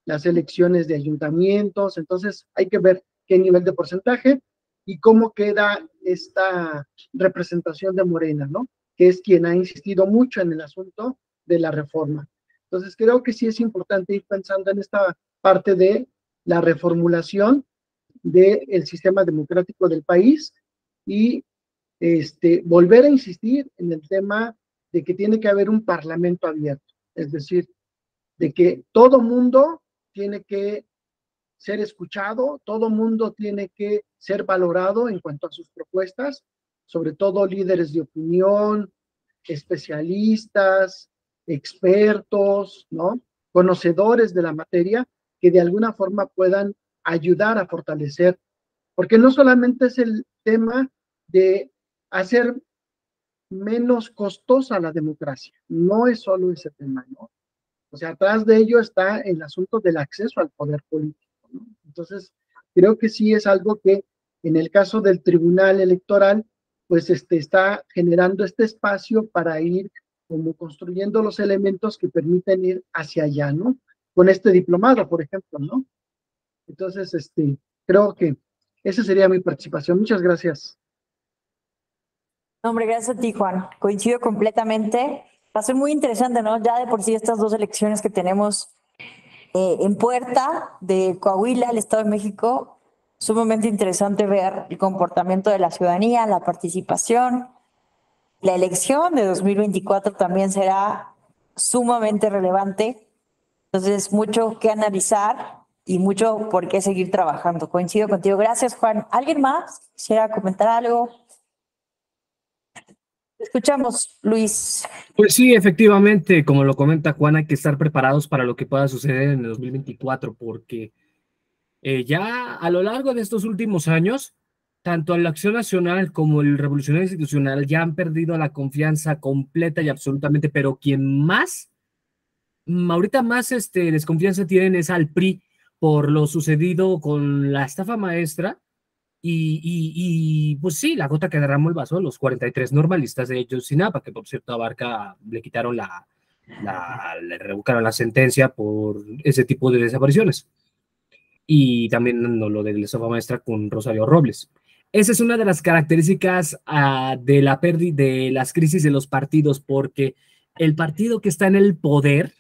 las elecciones de ayuntamientos, entonces hay que ver qué nivel de porcentaje y cómo queda esta representación de Morena, ¿no? Que es quien ha insistido mucho en el asunto de la reforma. Entonces creo que sí es importante ir pensando en esta parte de la reformulación del sistema democrático del país y volver a insistir en el tema de que tiene que haber un parlamento abierto, es decir, de que todo mundo tiene que ser escuchado, todo mundo tiene que ser valorado en cuanto a sus propuestas, sobre todo líderes de opinión, especialistas, expertos, ¿no? Conocedores de la materia que de alguna forma puedan ayudar a fortalecer, porque no solamente es el tema de hacer menos costosa la democracia, no es solo ese tema, ¿no? O sea, atrás de ello está el asunto del acceso al poder político, ¿no? Entonces, creo que sí es algo que en el caso del Tribunal Electoral, pues está generando este espacio para ir como construyendo los elementos que permiten ir hacia allá, ¿no? Con este diplomado, por ejemplo, ¿no? Entonces, creo que esa sería mi participación. Muchas gracias. No, hombre, gracias a ti, Juan. Coincido completamente. Va a ser muy interesante, ¿no? Ya de por sí estas dos elecciones que tenemos en puerta de Coahuila, el Estado de México, sumamente interesante ver el comportamiento de la ciudadanía, la participación. La elección de 2024 también será sumamente relevante. Entonces, mucho que analizar y mucho por qué seguir trabajando. Coincido contigo. Gracias, Juan. ¿Alguien más quisiera comentar algo? Escuchamos, Luis. Pues sí, efectivamente, como lo comenta Juan, hay que estar preparados para lo que pueda suceder en el 2024, porque ya a lo largo de estos últimos años, tanto la Acción Nacional como el Revolucionario Institucional ya han perdido la confianza completa y absolutamente, pero quien más, ahorita más desconfianza tienen es al PRI por lo sucedido con la estafa maestra. Pues sí, la gota que derramó el vaso, los 43 normalistas de Ayotzinapa, que por cierto le quitaron le revocaron la sentencia por ese tipo de desapariciones. Y también lo de la estafa maestra con Rosario Robles. Esa es una de las características de la pérdida de las crisis de los partidos, porque el partido que está en el poder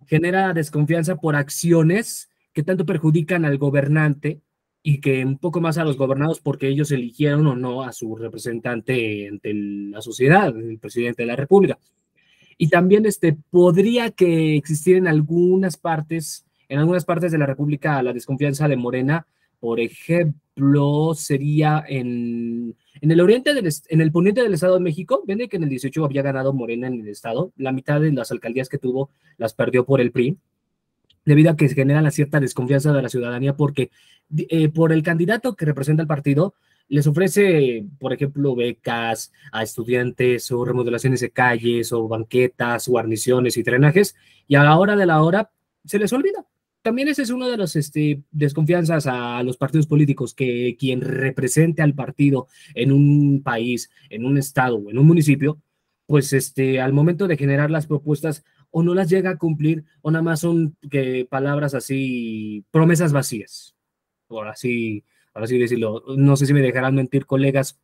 genera desconfianza por acciones que tanto perjudican al gobernante y que un poco más a los gobernados porque ellos eligieron o no a su representante ante la sociedad, el presidente de la República. Y también podría que existir en algunas partes de la República la desconfianza de Morena. Por ejemplo, sería en el oriente, en el poniente del Estado de México. Ven que en el 18 había ganado Morena en el Estado. La mitad de las alcaldías que tuvo las perdió por el PRI, debido a que se genera la cierta desconfianza de la ciudadanía porque por el candidato que representa el partido les ofrece, por ejemplo, becas a estudiantes o remodelaciones de calles o banquetas, guarniciones y drenajes, y a la hora de la hora se les olvida. También ese es uno de los desconfianzas a los partidos políticos, que quien represente al partido en un país, en un estado o en un municipio, pues al momento de generar las propuestas o no las llega a cumplir o nada más son palabras así, promesas vacías, por así decirlo. No sé si me dejarán mentir colegas,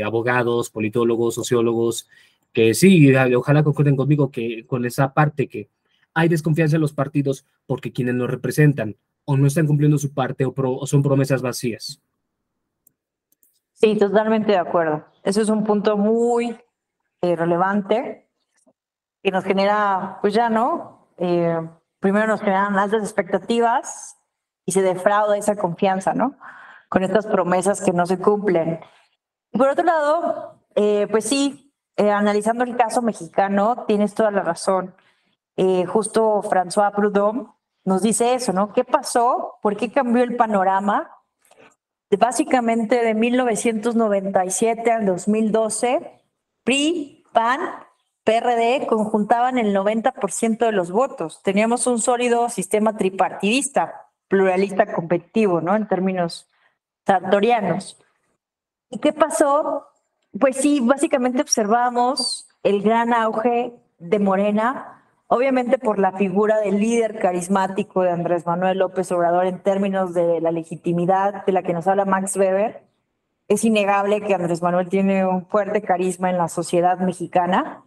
abogados, politólogos, sociólogos, que sí, ojalá concuerden conmigo que con esa parte que hay desconfianza en los partidos porque quienes nos representan o no están cumpliendo su parte o son promesas vacías. Sí, totalmente de acuerdo. Eso es un punto muy relevante que nos genera, pues ya, ¿no? Primero nos generan altas expectativas y se defrauda esa confianza, ¿no? Con estas promesas que no se cumplen. Y por otro lado, pues sí, analizando el caso mexicano, tienes toda la razón. Justo François Proudhon nos dice eso, ¿no? ¿Qué pasó? ¿Por qué cambió el panorama básicamente de 1997 al 2012, PRI, PAN, PRD conjuntaban el 90% de los votos. Teníamos un sólido sistema tripartidista, pluralista competitivo, ¿no? En términos sartorianos. ¿Y qué pasó? Pues sí, básicamente observamos el gran auge de Morena, obviamente por la figura del líder carismático de Andrés Manuel López Obrador en términos de la legitimidad de la que nos habla Max Weber. Es innegable que Andrés Manuel tiene un fuerte carisma en la sociedad mexicana,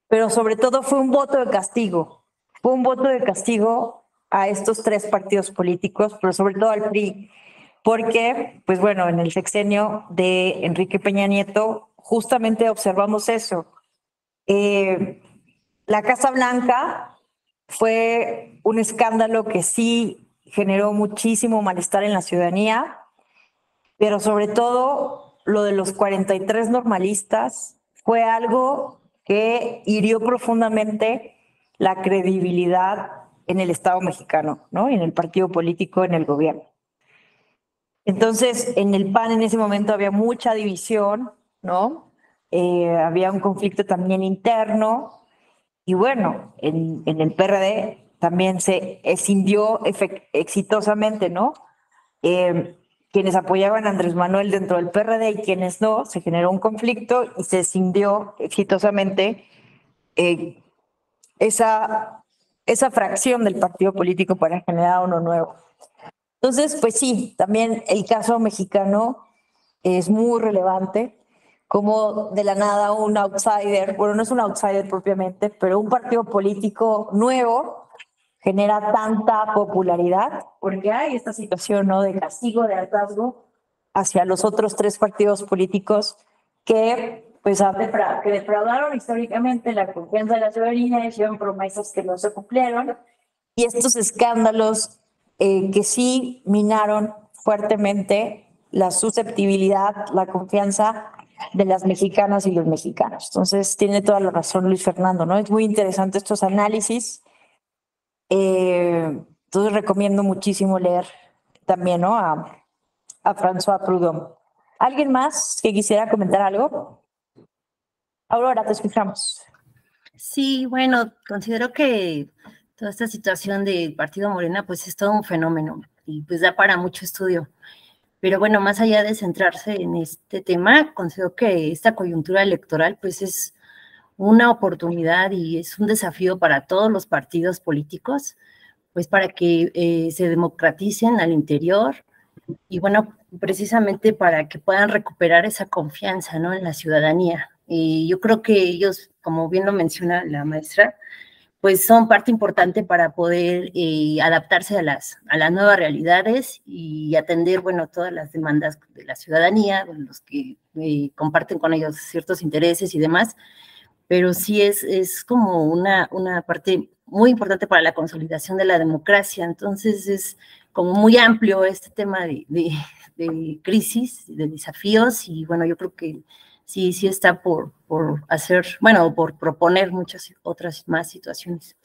pero sobre todo fue un voto de castigo. Fue un voto de castigo a estos tres partidos políticos, pero sobre todo al PRI, porque, pues bueno, en el sexenio de Enrique Peña Nieto justamente observamos eso. La Casa Blanca fue un escándalo que sí generó muchísimo malestar en la ciudadanía, pero sobre todo lo de los 43 normalistas fue algo que hirió profundamente la credibilidad en el Estado mexicano, ¿no? En el partido político, en el gobierno. Entonces, en el PAN en ese momento había mucha división, ¿no? Había un conflicto también interno y bueno, en el PRD también se escindió exitosamente, ¿no? Quienes apoyaban a Andrés Manuel dentro del PRD y quienes no, se generó un conflicto y se escindió exitosamente esa fracción del partido político para generar uno nuevo. Entonces, pues sí, también el caso mexicano es muy relevante, como de la nada un outsider, bueno, no es un outsider propiamente, pero un partido político nuevo genera tanta popularidad, porque hay esta situación, ¿no?, de castigo, de hartazgo hacia los otros tres partidos políticos que, pues, que defraudaron históricamente la confianza de la ciudadanía, hicieron promesas que no se cumplieron, y estos escándalos que sí minaron fuertemente la susceptibilidad, la confianza de las mexicanas y los mexicanos. Entonces, tiene toda la razón Luis Fernando, ¿no? Es muy interesante estos análisis. Entonces, recomiendo muchísimo leer también, ¿no?, a François Proudhon. ¿Alguien más que quisiera comentar algo? Aurora, te escuchamos. Sí, bueno, considero que toda esta situación del Partido Morena pues es todo un fenómeno y pues da para mucho estudio. Pero bueno, más allá de centrarse en este tema, considero que esta coyuntura electoral pues es una oportunidad y es un desafío para todos los partidos políticos, pues para que se democraticen al interior y bueno, precisamente para que puedan recuperar esa confianza, ¿no?, en la ciudadanía. Y yo creo que ellos, como bien lo menciona la maestra, pues son parte importante para poder adaptarse a las nuevas realidades y atender, bueno, todas las demandas de la ciudadanía, de los que comparten con ellos ciertos intereses y demás, pero sí es como una parte muy importante para la consolidación de la democracia. Entonces es como muy amplio este tema de crisis, de desafíos, y bueno, yo creo que sí está por hacer, bueno, por proponer muchas otras más situaciones.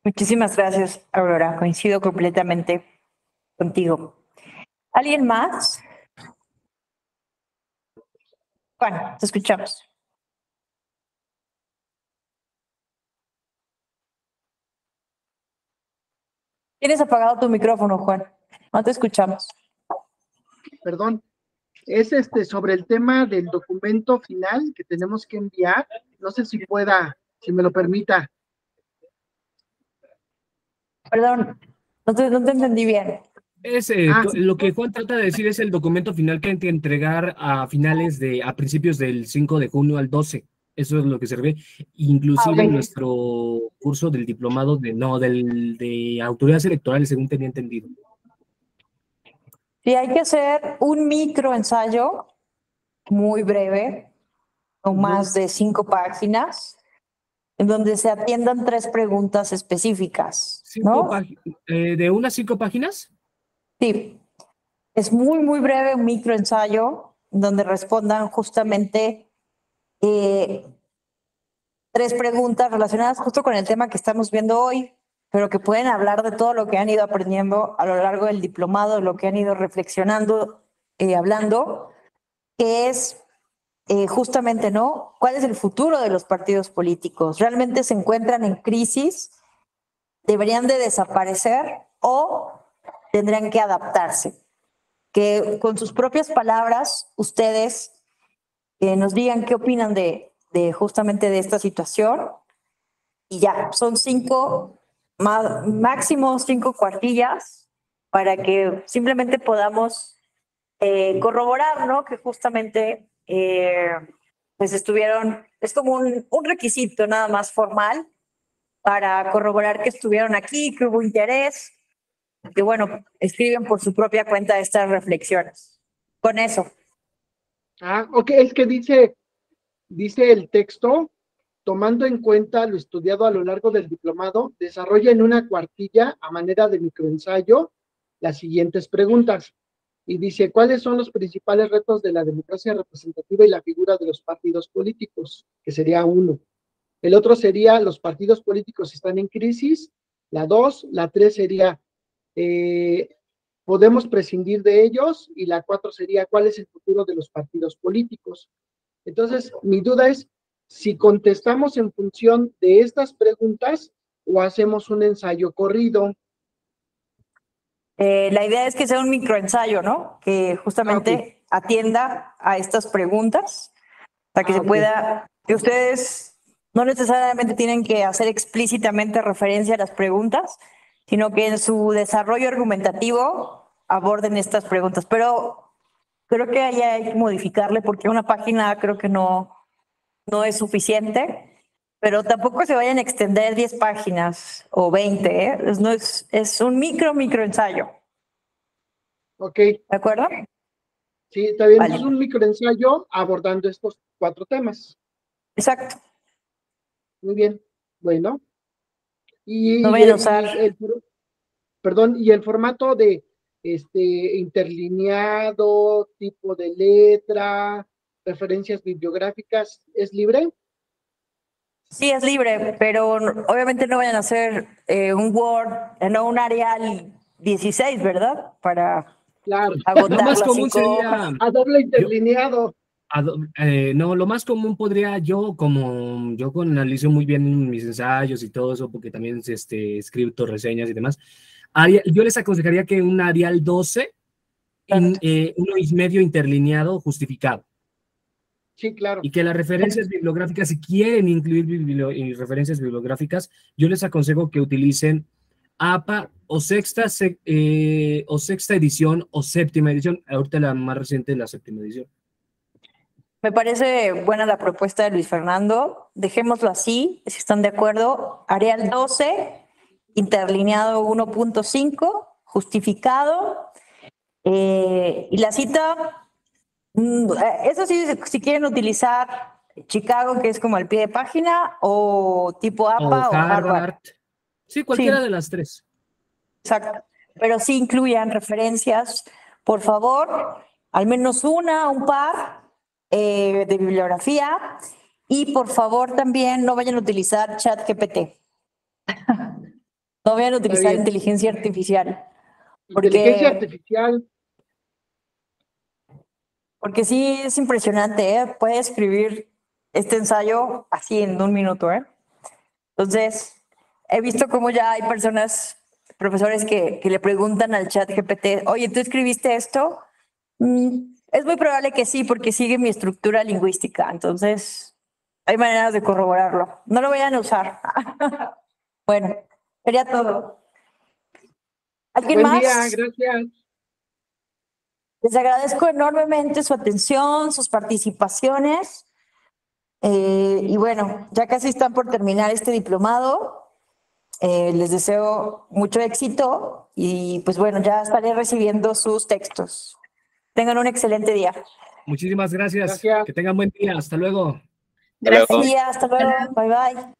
Muchísimas gracias, Aurora. Coincido completamente contigo. ¿Alguien más? Juan, te escuchamos. Tienes apagado tu micrófono, Juan. No te escuchamos. Perdón, es sobre el tema del documento final que tenemos que enviar. No sé si me lo permita. Perdón, no te entendí bien. Lo que Juan trata de decir es el documento final que hay que entregar a principios del 5 de junio al 12. Eso es lo que se ve. Inclusive en nuestro curso del diplomado de autoridades electorales, según tenía entendido. Sí, hay que hacer un microensayo muy breve, no más de 5 páginas, en donde se atiendan 3 preguntas específicas, ¿no? ¿De unas 5 páginas? Sí, es muy, muy breve, un microensayo, donde respondan justamente 3 preguntas relacionadas justo con el tema que estamos viendo hoy, pero que pueden hablar de todo lo que han ido aprendiendo a lo largo del diplomado, lo que han ido reflexionando, hablando, que es justamente, ¿no? ¿Cuál es el futuro de los partidos políticos? ¿Realmente se encuentran en crisis? ¿Deberían de desaparecer o tendrían que adaptarse? Que con sus propias palabras ustedes nos digan qué opinan de justamente de esta situación. Y ya, son 5, máximo 5 cuartillas para que simplemente podamos corroborar, ¿no? Que justamente pues estuvieron, es como un requisito nada más formal para corroborar que estuvieron aquí, que hubo interés, que bueno, escriben por su propia cuenta estas reflexiones. Con eso. Ok, es que dice el texto, tomando en cuenta lo estudiado a lo largo del diplomado, desarrolla en una cuartilla a manera de microensayo las siguientes preguntas. Y dice, ¿cuáles son los principales retos de la democracia representativa y la figura de los partidos políticos? Que sería 1. El otro sería, los partidos políticos están en crisis. La 2, la 3 sería, ¿podemos prescindir de ellos? Y la 4 sería, ¿cuál es el futuro de los partidos políticos? Entonces, mi duda es si contestamos en función de estas preguntas o hacemos un ensayo corrido. La idea es que sea un microensayo, ¿no? Que justamente atienda a estas preguntas para que se pueda, que ustedes no necesariamente tienen que hacer explícitamente referencia a las preguntas, sino que en su desarrollo argumentativo aborden estas preguntas. Pero creo que ahí hay que modificarle porque una página creo que no es suficiente. Pero tampoco se vayan a extender 10 páginas o 20, ¿eh? No es un microensayo. Ok. ¿De acuerdo? Sí, está bien. Vale. Es un microensayo abordando estos 4 temas. Exacto. Muy bien. Bueno. Y, no vayan a usar. ¿Y el formato de interlineado, tipo de letra, referencias bibliográficas, es libre? Sí, es libre, pero obviamente no vayan a hacer un Word, no un Arial 16, ¿verdad? Para claro. agotar lo más las común 5 sería hojas. A doble interlineado. No, lo más común podría yo analizo muy bien mis ensayos y todo eso, porque también escrito reseñas y demás. Yo les aconsejaría que un Arial 12, uno y medio interlineado justificado. Sí, claro. Y que las referencias bibliográficas, si quieren incluir referencias bibliográficas, yo les aconsejo que utilicen APA o sexta edición o séptima edición. Ahorita la más reciente es la séptima edición. Me parece buena la propuesta de Luis Fernando. Dejémoslo así, si están de acuerdo. Arial 12, interlineado 1.5, justificado. Y la cita, eso sí, si quieren utilizar Chicago, que es como el pie de página, o tipo APA o Harvard. Sí, cualquiera de las 3. Exacto. Pero sí incluyan referencias, por favor, al menos un par de bibliografía. Y por favor también no vayan a utilizar ChatGPT. No vayan a utilizar inteligencia artificial. Inteligencia artificial. Porque sí es impresionante, ¿eh? Puede escribir este ensayo así en 1 minuto, ¿eh? Entonces, he visto cómo ya hay profesores que le preguntan al ChatGPT, oye, ¿tú escribiste esto? Es muy probable que sí, porque sigue mi estructura lingüística. Entonces, hay maneras de corroborarlo. No lo vayan a usar. Bueno, sería todo. ¿Alguien más? Buen día, gracias. Les agradezco enormemente su atención, sus participaciones. Y bueno, ya casi están por terminar este diplomado. Les deseo mucho éxito y pues bueno, ya estaré recibiendo sus textos. Tengan un excelente día. Muchísimas gracias. Que tengan buen día. Hasta luego. Gracias. Hasta luego. Bye bye.